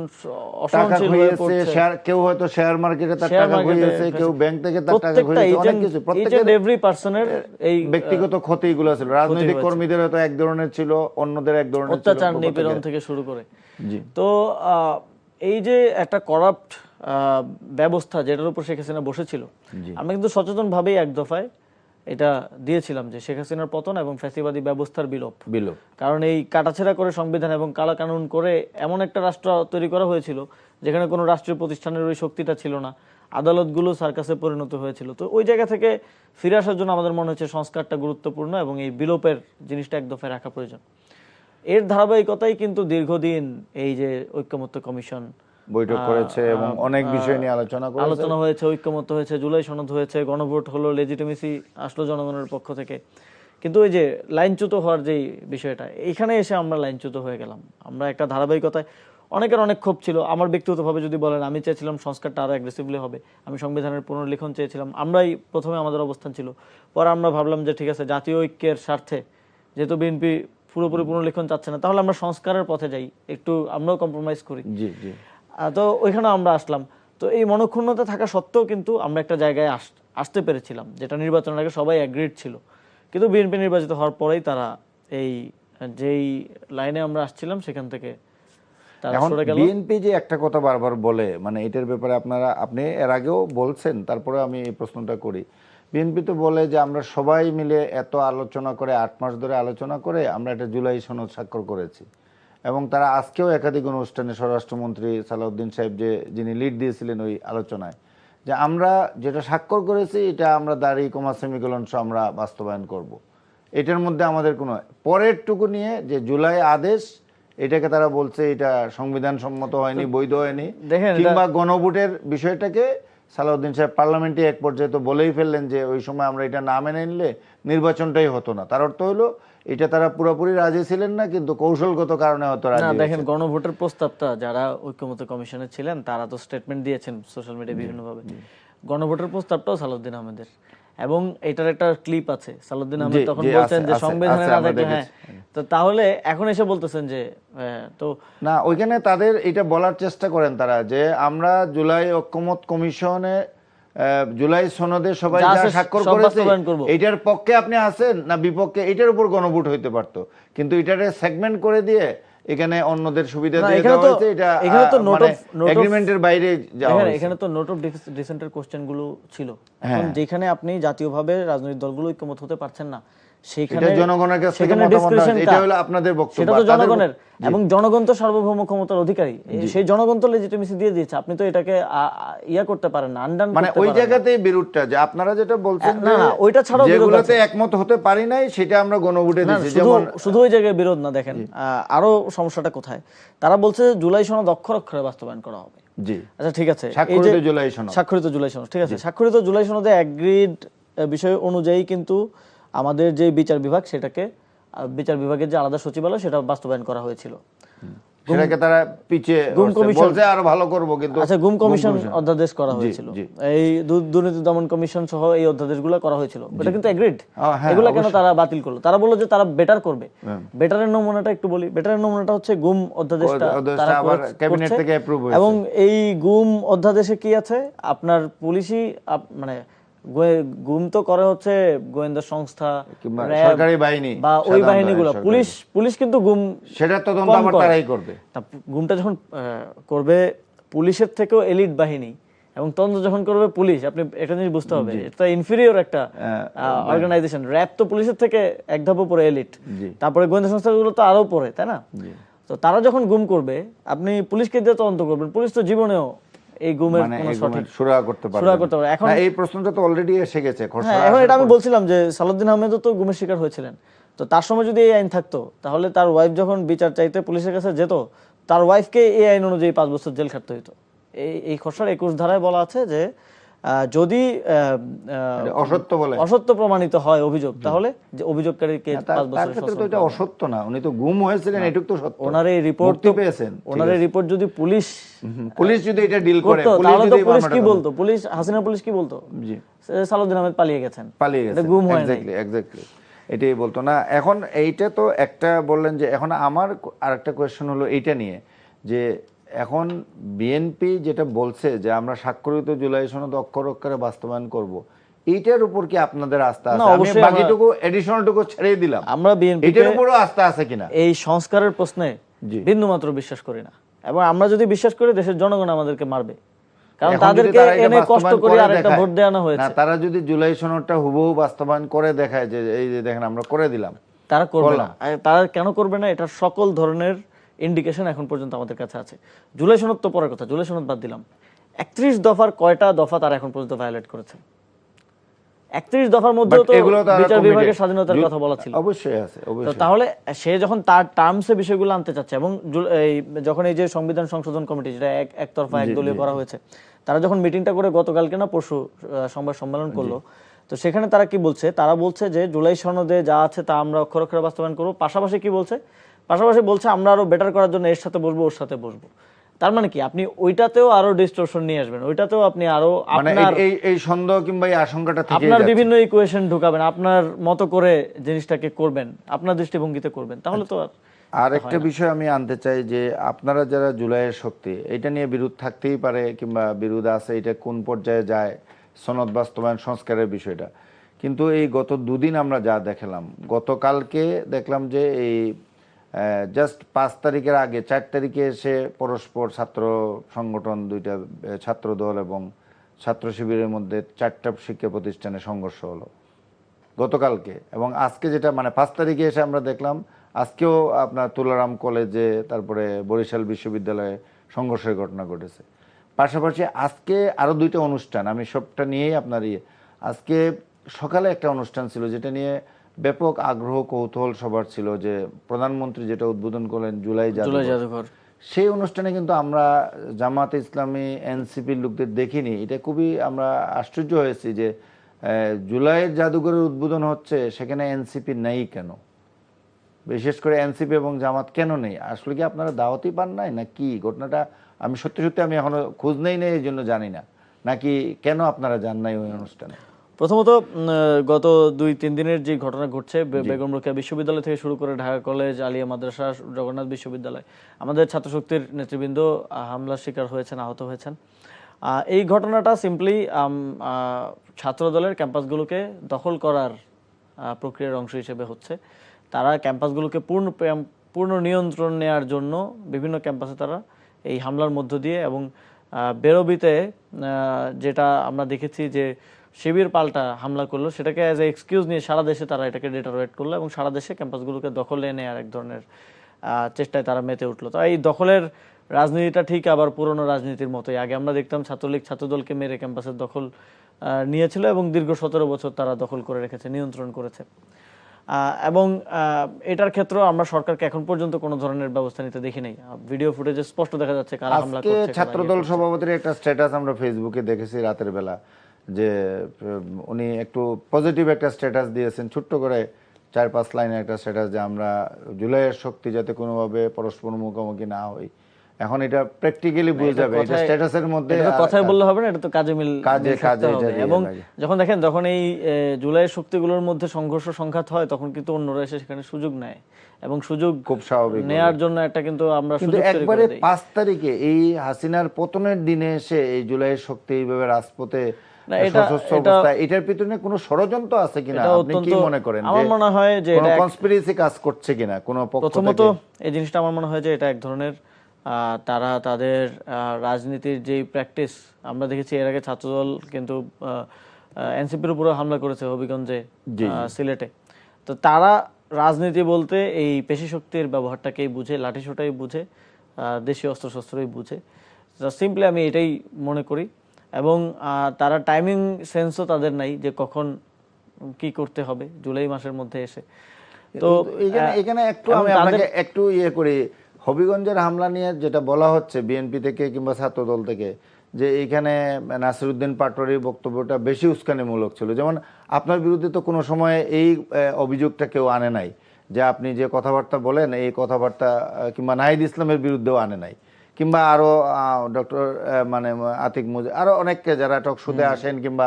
অসহনশীল হয়ে পড়ছে, কেউ হয়তো শেয়ার মার্কেটে তার টাকা ঘুরিয়েছে, কেউ ব্যাংক থেকে তার টাকা ঘুরিয়েছে, অনেক কিছু। প্রত্যেকের এভরি পারসনের এই ব্যক্তিগত ক্ষতিগুলো ছিল। রাজনৈতিক কর্মীদের হয়তো এক ধরনের ছিল, অন্যদের এক ধরনের ছিল, অত্যাচার নিপীড়ন থেকে শুরু করে। তো এই যে একটা করাপ্ট ব্যবস্থা যেটার উপর শেখ হাসিনা বসেছিল, আমরা কিন্তু সচেতন ভাবেই এক দফায় এটা দিয়েছিলাম যে শেখ হাসিনার পতন এবং ফ্যাসিবাদী ব্যবস্থার বিলোপ। কারণ এই কাটাছেঁড়া করে সংবিধান এবং কালা কানুন করে এমন একটা রাষ্ট্র তৈরি করা হয়েছিল যেখানে কোনো রাষ্ট্রীয় প্রতিষ্ঠানের ওই শক্তিটা ছিল না, আদালতগুলো সার্কাসে পরিণত হয়েছিল। তো ওই জায়গা থেকে ফিরে আসার জন্য আমাদের মনে হচ্ছে সংস্কারটা গুরুত্বপূর্ণ এবং এই বিলোপের জিনিসটা এক দফায় রাখা প্রয়োজন। এর ধারাবাহিকতাই কিন্তু দীর্ঘদিন এই যে ঐক্যমত্য কমিশন বৈঠক করেছে এবং অনেক বিষয় নিয়ে আলোচনা হয়েছে, ঐক্যমত্য হয়েছে, জুলাই সনদ হয়েছে, গণভোট হলো, লেজিটিমেসি আসলো জনগণের পক্ষ থেকে। কিন্তু ওই যে লাইনচ্যুত হওয়ার যে বিষয়টা, এখানে এসে আমরা লাইনচ্যুত হয়ে গেলাম। আমরা একটা ধারাবাহিকতায়, অনেকের অনেক ক্ষোভ ছিল। আমার ব্যক্তিগতভাবে যদি বলেন, আমি চেয়েছিলাম সংস্কারটা আরো অ্যাগ্রেসিভলি হবে, আমি সংবিধানের পুনর্লিখন চেয়েছিলাম। আমরাই প্রথমে আমাদের অবস্থান ছিল, পরে আমরা ভাবলাম যে ঠিক আছে জাতীয় ঐক্যের স্বার্থে যেহেতু বিএনপি পুরোপুরি পুনর্লিখন চাচ্ছে না, তাহলে আমরা সংস্কারের পথে যাই, একটু আমরাও কম্প্রোমাইজ করি। তো ওইখানে আমরা আসলাম। তো এই মনক্ষুণ্ণতা থাকা সত্ত্বেও কিন্তু আমরা একটা জায়গায় আসতে পেরেছিলাম, যেটা নির্বাচনের আগে সবাই অ্যাগ্রিড ছিল। কিন্তু বিএনপি নির্বাচিত হওয়ার পরেই তারা এই যেই লাইনে আমরা আসছিলাম সেখান থেকে তারা সরে গেল। বিএনপি যে একটা কথা বারবার বলে, মানে এটার ব্যাপারে আপনি এর আগেও বলছেন, তারপরে আমি এই প্রশ্নটা করি। বিএনপি তো বলে যে আমরা সবাই মিলে এত আলোচনা করে, 8 মাস ধরে আলোচনা করে আমরা একটা জুলাই সনদ স্বাক্ষর করেছি। এবং তারা আজকেও একাধিক অনুষ্ঠানে স্বরাষ্ট্রমন্ত্রী সালাউদ্দিন সাহেব যিনি লিড দিয়েছিলেন ওই আলোচনায়, যে আমরা যেটা স্বাক্ষর করেছি এটা আমরা দাঁড়ি কমা সেমিকোলন সহ আমরা বাস্তবায়ন করব। এটার মধ্যে আমাদের কোনো পরেরটুকু নিয়ে যে জুলাই আদেশ, এটাকে তারা বলছে এটা সংবিধান সম্মত হয়নি, বৈধ হয়নি, দেখেন কিংবা গণভোটের বিষয়টাকে সালাউদ্দিন সাহেব পার্লামেন্টে এক পর্যায়ে তো বলেই ফেললেন যে ওই সময় আমরা এটা না মেনে নিলে নির্বাচনটাই হতো না। তার অর্থ হলো এটা তারা পুরোপুরি রাজি ছিলেন না, কিন্তু কৌশলগত কারণে হয়তো না রাজি। দেখেন গণভোটের প্রস্তাবটা যারা ঐক্যমত কমিশনে ছিলেন তারা তো স্টেটমেন্ট দিয়েছেন সোশ্যাল মিডিয়ায় বিভিন্নভাবে। গণভোটের প্রস্তাবটাও সালাউদ্দিন আহমেদের, এবং এটার একটা ক্লিপ আছে। সালাউদ্দিন আহমেদ তখন বলছেন যে সংবিধানে না থাকলে, হ্যাঁ, তো তাহলে এখন এসে বলতেছেন যে তো না, ওইখানে তাদের এটা বলার চেষ্টা করেন তারা যে আমরা জুলাই ঐক্যমত কমিশনে জুলাই সনদে সবাই যা যা আছে স্বাক্ষর সব করেছে বাস্তবায়ন করবো। এটার পক্ষে আপনি আছেন না বিপক্ষে, এটার উপর গণভোট হইতে পারতো, কিন্তু এটারে সেগমেন্ট করে দিয়ে এখানে অন্যদের সুবিধা না, দিয়ে এখানে দেওয়া তো- হয়েছে। এটা এখানে তো নোট মানে অফ- নোট অফ- এগ্রিমেন্টের বাইরে যাওয়া দেখেন হয়েছে। এখানে তো নোট অফ ডিসেন্টের কোশ্চেন গুলো ছিল। হ্যাঁ। এখন যেখানে আপনি জাতীয়ভাবে রাজনৈতিক দলগুলো ঐক্যমত হতে পারছেন না, সেখানে এটা জনগণের কাছ থেকে সেখানে মতামত নেওয়া discretion হয়েছে। এটা কার? হলো আপনাদের বক্তব্য, সেটা তো আর তাদের জনগণের, এবং জনগণ তো সার্বভৌম ক্ষমতার অধিকারী। সেই জনগণ তো লেজিটিমেসি দিয়ে দিয়েছে, আপনি তো এটাকে ইয়া করতে পারেন না, আনডান মানে করতে ওই পারেন না। জায়গাতেই বিরোধটা যে আপনারা যেটা বলছেন না, যে না, ওইটা ছাড়াও বিরোধ যেগুলোতে আছে। একমত হতে পারি নাই সেটা আমরা গণভোটে না, দিয়েছি। শুধু যেমন শুধু ওই জায়গায় বিরোধ না, দেখেন আরো সমস্যাটা কোথায়। তারা বলছে জুলাই সনদ অক্ষর অক্ষরে বাস্তবায়ন করা হবে। জি, আচ্ছা ঠিক আছে, এই যে স্বাক্ষরিত জুলাই সনদ। স্বাক্ষরিত জুলাই সনদ, ঠিক আছে, স্বাক্ষরিত জুলাই সনদে অ্যাগ্রিড বিষয় অনুযায়ী কিন্তু আমাদের যে বিচার বিভাগ, সেটাকে বিচার বিভাগের যে আলাদা সচিবালয়, সেটা বাস্তবায়ন করা হয়েছিল। সেটাকে তারা পিছিয়ে গুম কমিশন বলছে আরো ভালো করব, কিন্তু আচ্ছা, গুম কমিশন অধ্যাদেশ করা হয়েছিল, জি। এই দুর্নীতি দমন কমিশন সহ এই অধ্যাদেশগুলো করা হয়েছিল। এটা কিন্তু এগ্রিড। হ্যাঁ, এগুলো কেন তারা বাতিল করলো? তারা বললো যে তারা বেটার করবে। বেটারের নমুনাটা একটু বলি। বেটারের নমুনাটা হচ্ছে গুম অধ্যাদেশটা তারা আবার করছে, ক্যাবিনেট থেকে অ্যাপ্রুভ হয়েছে। এবং এই গুম অধ্যাদেশে কি আছে, আপনার পুলিশই মানে গুম তো করে হচ্ছে গোয়েন্দা সংস্থা, কিংবা র্যাব সরকারি বাহিনী বা ওই সাধারণ বাহিনীগুলো। সরকারি। পুলিশ কিন্তু গুম সেটা তদন্ত কম আবার করে। তারাই করবে। তা গুমটা যখন করবে পুলিশের থেকেও এলিট বাহিনী, এবং তদন্ত যখন করবে পুলিশ, আপনি একটা জিনিস বুঝতে হবে, এটা ইনফিরিয়র একটা অর্গানাইজেশন। র্যাব তো পুলিশের থেকে এক ধাপ উপরে এলিট, তারপরে গোয়েন্দা সংস্থাগুলো তো আরো পরে, তাই না? তো তারা যখন গুম করবে, আপনি পুলিশকে দিয়ে তদন্ত করবেন, পুলিশ তো জীবনেও এই গুমের মানে কোনো এই সঠিক সুরা করতে পারবে সুরা করতে পারে। এখন না, এই প্রশ্নটা তো অলরেডি এসে গেছে হ্যাঁ, খসড়া এখন আসার এটা আমি পর। বলছিলাম যে সালাউদ্দিন আহমেদও তো গুমের শিকার হয়েছিলেন। তো তার সময় যদি এই আইন থাকতো, তাহলে তার ওয়াইফ যখন বিচার চাইতে পুলিশের কাছে যেত, তার ওয়াইফকে এই আইন অনুযায়ী 5 বছর জেল খাটতে হতো। এই খসড়ার 21 ধারায় বলা আছে যে যদি এটা অসত্য বলে, অসত্য প্রমাণিত হয় অভিযোগ, তাহলে যে অভিযোগকারীকে 5 তার বছরের ক্ষেত্রে তো এটা অসত্য না, উনি তো গুম হয়েছিলেন, এটুক তো সত্য। ওনার এই রিপোর্ট মুক্তি পেয়েছেন, ওনার এই রিপোর্ট যদি পুলিশ পুলিশ যদি এটা ডিল করে, করতো, পুলিশ তাহলে তো যদি পুলিশ কি মামলাটা বলতো? পুলিশ, হাসিনা পুলিশ কি বলতো? জি, সালাউদ্দিন আহমেদ পালিয়ে গেছেন, পালিয়ে এটা গেছে, গুম হয় নাই। এক্স্যাক্টলি এটাই বলতো না। এখন এইটা তো একটা বললেন যে, এখন আমার আরেকটা কোয়েশ্চেন হলো এইটা নিয়ে যে এখন বিএনপি যেটা বলছে যে আমরা স্বাক্ষরিত জুলাই সনদ অক্ষর অক্ষরে বাস্তবায়ন করব, এইটার উপর কি আপনাদের আস্থা না, আছে? আমি অবশ্যই বাকিটুকু এডিশনালটুকু ছেড়ে দিলাম, আমরা বিএনপি এটার উপরও আস্থা আছে কিনা? এই সংস্কারের প্রশ্নে জি। বিন্দুমাত্র বিশ্বাস করি না, এবং আমরা যদি বিশ্বাস করি, দেশের জনগণ আমাদেরকে মারবে, কারণ এখন যদি তাদেরকে তারা এটা এনে কষ্ট বাস্তবায়ন করে করে আরেকটা দেখায়, ভোট দেওয়ানো না হয়েছে, তারা যদি জুলাই সনদটা হুবহু বাস্তবায়ন করে দেখায় যে এই যে দেখেন আমরা করে দিলাম, তারা করবে না। আর তারা কেন করবে না? এটার সকল ধরনের ইন্ডিকেশন এখন পর্যন্ত আমাদের কাছে আছে। জুলাই সনদ তো পরের কথা, জুলাই সনদ বাদ দিলাম, 31 দফার কয়টা দফা তারা এখন পর্যন্ত ভায়োলেট করেছে? 31 দফার মধ্যেও তো এগুলো তো আরো বিচার বিভাগের committed। স্বাধীনতার কথা বলা ছিল। অবশ্যই আছে, তো অবশ্যই। তাহলে সে যখন তার টার্মসে বিষয়গুলো আনতে চাচ্ছে, এবং যখন এই যে সংবিধান সংশোধন কমিটি, যেটা একতরফা একদলীয় করা হয়েছে, তারা যখন মিটিংটা করে গতকালকে না পরশু সংবাদ সম্মেলন করলো, তো সেখানে তারা কি বলছে? তারা বলছে যে জুলাই সনদে যা আছে তা আমরা অক্ষর অক্ষরে বাস্তবায়ন করবো। পাশাপাশি কি বলছে? পাশাপাশি বলছে আমরা আরো বেটার করার জন্য এর সাথে বসবো, ওর সাথে বসবো। তার মানে কি, আপনি ওইটাতেও আরো ডিস্টরশন নিয়ে আসবেন, ওইটাতেও আপনি আরো মানে আপনার এই সন্দেহ কিংবা এই আশঙ্কাটা থেকে আপনার বিভিন্ন ইকুয়েশন ঢুকাবেন, আপনার মতো করে জিনিসটাকে করবেন, আপনার দৃষ্টিভঙ্গিতে করবেন, তাহলে তো আর একটা বিষয় আমি আনতে চাই যে আপনারা যারা জুলাইয়ের শক্তি, এটা নিয়ে বিরোধ থাকতেই পারে কিংবা বিরোধ আছে, এটা কোন পর্যায়ে যায় সনদ বাস্তবায়ন সংস্কারের বিষয়টা, কিন্তু এই গত দুদিন আমরা যা দেখলাম, গতকালকে দেখলাম যে এই জাস্ট 5 তারিখের আগে 4 তারিখে এসে পরস্পর ছাত্র সংগঠন দুইটা, ছাত্র দল এবং ছাত্র শিবিরের মধ্যে 4টা শিক্ষা প্রতিষ্ঠানে সংঘর্ষ হলো গতকালকে। এবং আজকে যেটা মানে 5 তারিখে এসে আমরা দেখলাম, আজকেও আপনার তুলারাম কলেজে, তারপরে বরিশাল বিশ্ববিদ্যালয়ে সংঘর্ষের ঘটনা ঘটেছে। পাশাপাশি আজকে আরও 2টা অনুষ্ঠান, আমি সবটা নিয়েই আপনার আজকে সকালে একটা অনুষ্ঠান ছিল যেটা নিয়ে ব্যাপক আগ্রহ কৌতূহল সবার ছিল যে প্রধানমন্ত্রী যেটা উদ্বোধন করলেন জুলাই জুলাই জাদুঘর, জাদুঘর। সেই অনুষ্ঠানে কিন্তু আমরা জামাতে ইসলামী এনসিপির লোকদের দেখিনি। এটা খুবই আমরা আশ্চর্য হয়েছি যে জুলাইয়ের জাদুঘরের উদ্বোধন হচ্ছে, সেখানে এনসিপি নেই কেন? বিশেষ করে এনসিপি এবং জামাত কেন নেই? আসলে কি আপনারা দাওয়াতই পান নাই না কি ঘটনাটা? আমি সত্যি সত্যি আমি এখনো খোঁজ নেই এই জন্য জানি না, নাকি কেন আপনারা যান নাই ওই অনুষ্ঠানে? প্রথমত গত 2-3 দিনের যে ঘটনা ঘটছে, বেগম রোকেয়া বিশ্ববিদ্যালয় থেকে শুরু করে ঢাকা কলেজ, আলিয়া মাদ্রাসা, জগন্নাথ বিশ্ববিদ্যালয়, আমাদের ছাত্রশক্তির নেতৃবৃন্দ হামলার শিকার হয়েছেন, আহত হয়েছেন। এই ঘটনাটা সিম্পলি ছাত্রদলের ক্যাম্পাসগুলোকে দখল করার প্রক্রিয়ার অংশ হিসেবে হচ্ছে। তারা ক্যাম্পাসগুলোকে পূর্ণ নিয়ন্ত্রণ নেয়ার জন্য বিভিন্ন ক্যাম্পাসে তারা এই হামলার মধ্য দিয়ে এবং বেরোবিতে যেটা আমরা দেখেছি যে শিবির পাল্টা হামলা করলো, সেটাকে অ্যাজ এ এক্সকিউজ নিয়ে সারা দেশে তারা এটাকে ডেটারোয়েট করলো এবং সারা দেশে ক্যাম্পাসগুলোকে দখলে নেওয়ার এক ধরনের চেষ্টায় তারা মেতে উঠলো। তো এই দখলের রাজনীতিটা ঠিক আবার পুরনো রাজনীতির মতোই। আগে আমরা দেখতাম ছাত্রলীগ ছাত্রদলকে মেরে ক্যাম্পাসের দখল নিয়েছিল এবং দীর্ঘ 17 বছর তারা দখল করে রেখেছে, নিয়ন্ত্রণ করেছে। এবং এটার ক্ষেত্রেও আমরা সরকারকে এখন পর্যন্ত কোনো ধরনের ব্যবস্থা নিতে দেখি নাই। ভিডিও ফুটেজে স্পষ্ট দেখা যাচ্ছে কারা হামলা করছে। আজকে ছাত্রদল সভাপতির একটা স্ট্যাটাস আমরা ফেসবুকে দেখেছি রাতের বেলা, যে উনি একটু পজিটিভ একটা স্ট্যাটাস দিয়েছেন, ছোট্ট করে 4-5 লাইনের একটা স্ট্যাটাস, যে আমরা জুলাইয়ের শক্তি যাতে কোনোভাবে পরস্পর মুখোমুখি না হই। এখন এটা প্র্যাকটিক্যালি বোঝা যাবে, এটা স্ট্যাটাসের মধ্যে কথাই বললে হবে না, এটা তো কাজে মিল কাজে হবে। এবং যখন এই জুলাইয়ের শক্তিগুলোর মধ্যে সংঘর্ষ সংঘাত হয়, তখন কিন্তু অন্যরা এসে সেখানে সুযোগ নেয় এবং সুযোগ খুব স্বাভাবিক নেয়ার জন্য একটা কিন্তু আমরা কিন্তু একবারে 5 তারিখে এই হাসিনার পতনের দিনে এসে এই জুলাইয়ের শক্তি এইভাবে রাজপথে এটার পিছনে কোনো ষড়যন্ত্র আছে কিনা আপনি কি মনে করেন? আমার মনে হয় যে এটা কনস্পিরেসি কাজ করছে কিনা কোনো পক্ষ থেকে? প্রথমত এই জিনিসটা আমার মনে হয় যে এটা এক ধরনের তারা তাদের রাজনীতির যেই প্র্যাকটিস আমরা দেখেছি এর আগে ছাত্রদল কিন্তু এনসিপির উপরে হামলা করেছে হবিগঞ্জে, সিলেটে। তো তারা রাজনীতি বলতে এই পেশি শক্তির ব্যবহারটাকেই বুঝে, লাঠিসোঁটাই বুঝে, দেশীয় অস্ত্রশস্ত্রই বুঝে। সিম্পলি আমি এটাই মনে করি। এবং তারা টাইমিং সেন্সও তাদের নাই যে কখন কি করতে হবে জুলাই মাসের মধ্যে এসে। তো এখানে একটু আমি আপনাকে একটু করি, হবিগঞ্জের হামলা নিয়ে যেটা বলা হচ্ছে বিএনপি থেকে কিংবা ছাত্রদল থেকে, যে এইখানে নাসিরউদ্দিন পাটোয়ারির বক্তব্যটা বেশি উস্কানিমূলক ছিল। যেমন আপনার বিরুদ্ধে তো কোনো সময় এই অভিযোগটা কেউ আনে নাই, যে আপনি যে কথাবার্তা বলেন এই কথাবার্তা, কিংবা নাহিদ ইসলামের বিরুদ্ধেও আনে নাই, কিংবা আরো ডক্টর মানে আতিক মুজিব, আরো অনেককে যারা টকশোতে আসেন কিংবা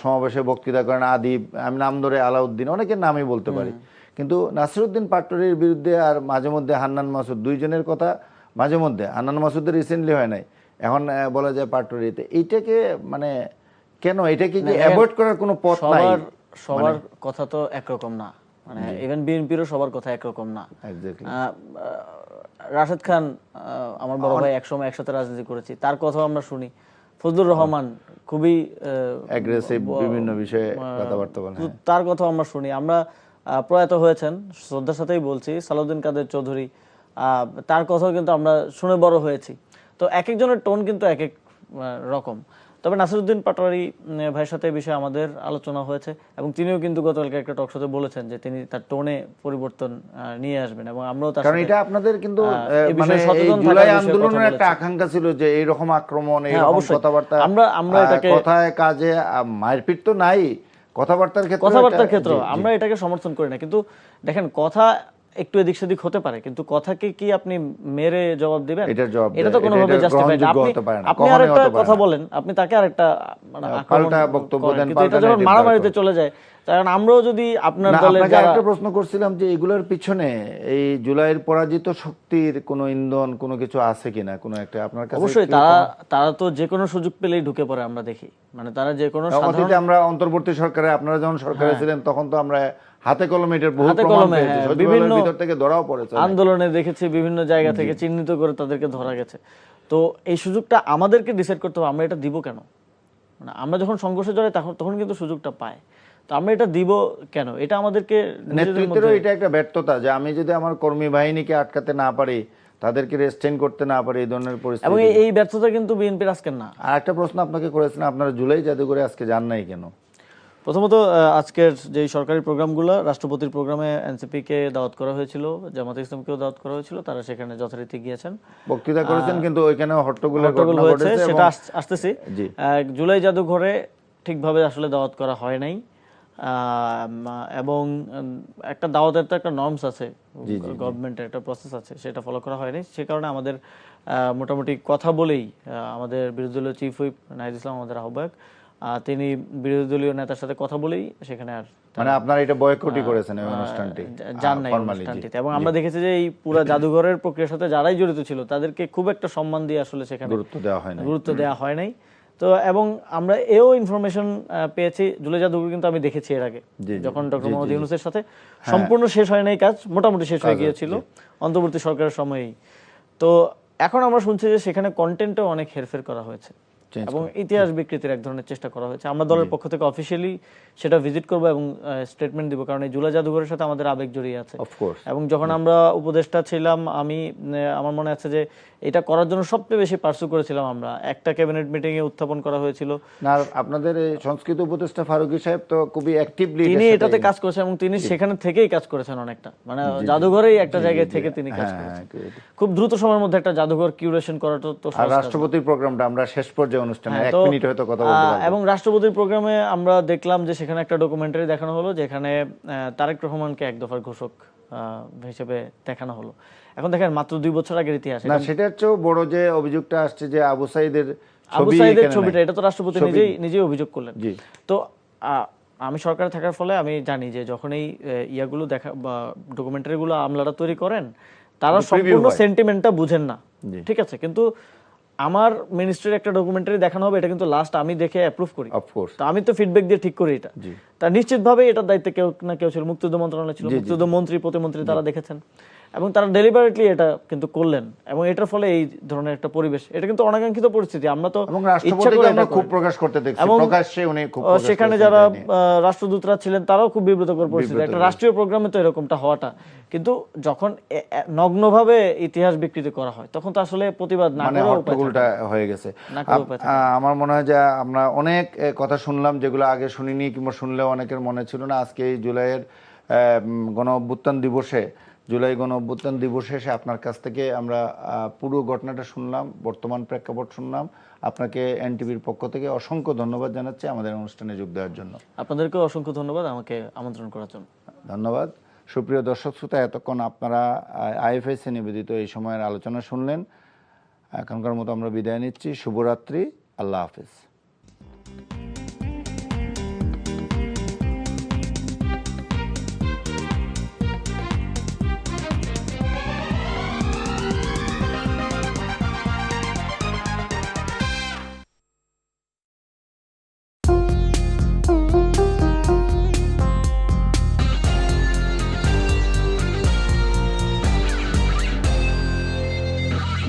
সমাবেশে বক্তৃতা করেন, আদিব, আমি নাম ধরে আলাউদ্দিন, অনেকের নামই বলতে পারি। কিন্তু নাসিরউদ্দিন পাটোয়ারির বিরুদ্ধে আর মাঝে মধ্যে হান্নান মাসুদ, দুইজনের কথা মাঝে মধ্যে, হান্নান মাসুদের রিসেন্টলি হয় নাই, এখন বলা যায় পাটোয়ারিতে। এইটাকে মানে কেন, এটাকে কি অ্যাভয়েড করার কোনো পথ নাই? সবার কথা তো একরকম না, মানে ইভেন বিএনপিরও সবার কথা একরকম না। রাশেদ খান আমার বড় ভাই, একসময় একসাথে রাজনীতি করেছি, তার কথাও আমরা শুনি। ফজলুর রহমান খুবই অ্যাগ্রেসিভ বিভিন্ন বিষয়ে কথাবার্তা বলেন, তার কথাও আমরা শুনি। আমরা প্রয়াত হয়েছেন, শ্রদ্ধার সাথেই বলছি, সালাউদ্দিন কাদের চৌধুরী, তার কথাও কিন্তু আমরা শুনে বড় হয়েছি। তো এক একজনের টোন কিন্তু এক এক রকম। তবে নাসিরউদ্দিন পাটোয়ারি ভাইয়ের সাথে এই বিষয়ে আমাদের আলোচনা হয়েছে এবং তিনিও কিন্তু গতকালকে একটা টক শোতে বলেছেন যে তিনি তার টোনে পরিবর্তন নিয়ে আসবেন এবং আমরাও তার সাথে, এটা আপনাদের কিন্তু মানে জুলাই আন্দোলনের একটা আকাঙ্ক্ষা ছিল যে এইরকম আক্রমণ, এইরকম কথাবার্তা, আমরা এটাকে কথায় কাজে মারপিট তো নাই, কথাবার্তার ক্ষেত্রে আমরা এটাকে সমর্থন করি না। কিন্তু দেখেন, কথা একটু এদিক সেদিক হতে পারে, কিন্তু কথাকে কি আপনি মেরে জবাব দিবেন? এটা তো কোনোভাবে জাস্টিফাইড আপনি আরেকটা কথা বলেন, আপনি তাকে আরেকটা মানে পাল্টা বক্তব্য দেন, কিন্তু এটা যখন মারামারিতে চলে যায়, কারণ আমরাও যদি আপনার দলের যারা একটা প্রশ্ন করছিলাম যে এগুলোর পিছনে এই জুলাইয়ের পরাজিত শক্তির কোনো ইন্ধন কোনো কিছু আছে কিনা, কোনো একটা আপনার কাছে? অবশ্যই তারা তো যে কোনো সুযোগ পেলেই ঢুকে পড়ে, আমরা দেখি। মানে তারা যে কোনো অতীতে আমরা অন্তর্বর্তী সরকারে, আপনারা যখন সরকারে ছিলেন তখন তো আমরা হাতে কলমে এটার বহু প্রমাণ পেয়েছি, বিভিন্ন ভিতর থেকে ধরাও পড়েছে, আন্দোলনে দেখেছি, বিভিন্ন জায়গা থেকে চিহ্নিত করে তাদেরকে ধরা গেছে। তো এই সুযোগটা আমাদেরকে ডিসাইড করতে হবে আমরা এটা দিব কেন। মানে আমরা যখন সংঘর্ষে জড়াই তখন কিন্তু সুযোগটা পাই, তো আমরা এটা দিব কেন? এটা আমাদেরকে নেতৃত্বেরও এটা একটা ব্যর্থতা, যে আমি যদি আমার কর্মী বাহিনীকে আটকাতে না পারি, তাদেরকে রেস্টেইন করতে না পারি, এই ধরনের পরিস্থিতি। এবং এই ব্যর্থতা কিন্তু বিএনপির আজকের না। আর একটা প্রশ্ন আপনাকে করেছিলাম, আপনারা জুলাই জাদুঘরে আজকে যান নাই কেন? প্রথমত আজকের যে সরকারি প্রোগ্রামগুলো, রাষ্ট্রপতির প্রোগ্রামে এনসিপি কে দাওয়াত করা হয়েছিল, জামাতে ইসলামকেও দাওয়াত করা হয়েছিল, তারা সেখানে যথারীতি গিয়েছেন, বক্তৃতা করেছেন, কিন্তু ওইখানে হট্টগোল হয়েছে, সেটা আসতেছি। জি। জুলাই জাদুঘরে ঠিকভাবে আসলে দাওয়াত করা হয় নাই, এবং একটা দাওয়াতের তো একটা নর্মস আছে, গভর্নমেন্টের একটা প্রসেস আছে, সেটা ফলো করা হয়নি। সে কারণে আমাদের মোটামুটি কথা বলেই আমাদের বিরোধী দলীয় চিফ হুইপ নাহিদ ইসলাম, আমাদের আহ্বায়ক, তিনি বিরোধী দলীয় নেতার সাথে কথা বলেই সেখানে আর মানে আপনারা এটা বয়কটই করেছেন এই অনুষ্ঠানটি, জান নাই অনুষ্ঠানটিতে। এবং আমরা দেখেছি যে এই পুরো জাদুঘরের প্রক্রিয়ার সাথে যারাই জড়িত ছিল তাদেরকে খুব একটা সম্মান দিয়ে আসলে সেখানে গুরুত্ব দেওয়া হয় নাই। তো এবং আমরা এও ইনফরমেশন পেয়েছি, জুলাই জাদুঘর কিন্তু আমি দেখেছি এর আগে, যখন ডক্টর মোহাম্মদ ইউনূসের সাথে সম্পূর্ণ শেষ হয় নাই কাজ, মোটামুটি শেষ হয়ে গিয়েছিল অন্তর্বর্তী সরকারের সময়েই। তো এখন আমরা শুনছি যে সেখানে কন্টেন্টও অনেক হেরফের করা হয়েছে এবং ইতিহাস বিকৃতির এক ধরনের চেষ্টা করা হয়েছে। আমরা দলের পক্ষ থেকে অফিসিয়ালি সেটা ভিজিট করব এবং স্টেটমেন্ট দিব, কারণ এই জুলাই জাদুঘরের সাথে আমাদের আবেগ জড়িয়ে আছে। এবং যখন আমরা উপদেষ্টা ছিলাম, আমার মনে আছে যে এটা করার জন্য সবচেয়ে বেশি পার্সু করেছিলাম আমরা, একটা ক্যাবিনেট মিটিং এ উত্থাপন করা হয়েছিল। না, আপনাদের এই সংস্কৃতি উপদেষ্টা ফারুকী সাহেব তো খুবই অ্যাক্টিভলি তিনি এটাতে কাজ করেছেন এবং তিনি সেখানে থেকেই কাজ করেছেন অনেকটা, মানে জাদুঘরেই একটা জায়গায় থেকে তিনি কাজ করেছেন। খুব দ্রুত সময়ের মধ্যে একটা জাদুঘর কিউরেশন করাটা তো সহজ কাজ না। রাষ্ট্রপতির প্রোগ্রামটা আমরা শেষ পর্যায়ে অনুষ্ঠানে 1 মিনিট হয়তো কথা বলতে পারবো। এবং রাষ্ট্রপতির প্রোগ্রামে আমরা দেখলাম যে সেখানে একটা ডকুমেন্টারি দেখানো হলো, যেখানে তারেক রহমানকে এক দফার ঘোষক হিসেবে দেখানো হলো। এখন দেখেন মাত্র 2 বছর আগের ইতিহাস না, সেটার চেয়েও বড় যে অভিযোগটা আসছে যে আবু সাইদের ছবিটা, এটা তো রাষ্ট্রপতি নিজেই অভিযোগ করলেন। তো আমি সরকারে থাকার ফলে আমি জানি যে যখন এই ইয়াগুলো দেখা বা ডকুমেন্টারিগুলো আমলারা তৈরি করেন, তারা সম্পূর্ণ সেন্টিমেন্টটা বুঝেন না, ঠিক আছে, কিন্তু আমার মিনিস্ট্রির একটা ডকুমেন্টারি দেখানো হবে, এটা কিন্তু লাস্ট আমি দেখে অ্যাপ্রুভ করি, তো আমি তো ফিডব্যাক দিয়ে ঠিক করি এটা। তা নিশ্চিতভাবে এটার দায়িত্বে কেউ না কেউ ছিল, মুক্তিযুদ্ধ মন্ত্রণালয় ছিল, মুক্তিযুদ্ধ মন্ত্রী প্রতিমন্ত্রী তারা দেখেছেন এবং তারা ডেলিবারেটলি এটা কিন্তু করলেন। এবং এটার ফলে এই ধরনের একটা পরিবেশ, এটা কিন্তু অনাকাঙ্ক্ষিত পরিস্থিতি, আমরা তো ইচ্ছা করে আমরা খুব প্রকাশ করতে দেখছি, প্রকাশ্যে উনি খুব প্রকাশ করেছেন। সেখানে যারা রাষ্ট্রদূতরা ছিলেন তারাও খুব বিব্রতকর পরিস্থিতি, একটা রাষ্ট্রীয় প্রোগ্রামে তো এরকমটা হওয়াটা। কিন্তু যখন নগ্নভাবে ইতিহাস বিকৃতি করা হয়, তখন তো আসলে প্রতিবাদ না করে উল্টা হয়ে গেছে। আমার মনে হয় যে আমরা অনেক কথা শুনলাম যেগুলো আগে শুনিনি, কিংবা শুনলেও অনেকের মনে ছিল না। আজকে এই জুলাইয়ের গণ-অভ্যুত্থান দিবসে, জুলাই গণ-অভ্যুত্থান দিবসে এসে আপনার কাছ থেকে আমরা পুরো ঘটনাটা শুনলাম, বর্তমান প্রেক্ষাপট শুনলাম। আপনাকে এনটিভির পক্ষ থেকে অসংখ্য ধন্যবাদ জানাচ্ছি আমাদের অনুষ্ঠানে যোগ দেওয়ার জন্য। আপনাদেরকেও অসংখ্য ধন্যবাদ আমাকে আমন্ত্রণ করার জন্য। ধন্যবাদ। সুপ্রিয় দর্শক শ্রোতা, এতক্ষণ আপনারা আইএফএসি নিবেদিত এই সময়ের আলোচনা শুনলেন। এখনকার মতো আমরা বিদায় নিচ্ছি। শুভরাত্রি, আল্লাহ হাফেজ।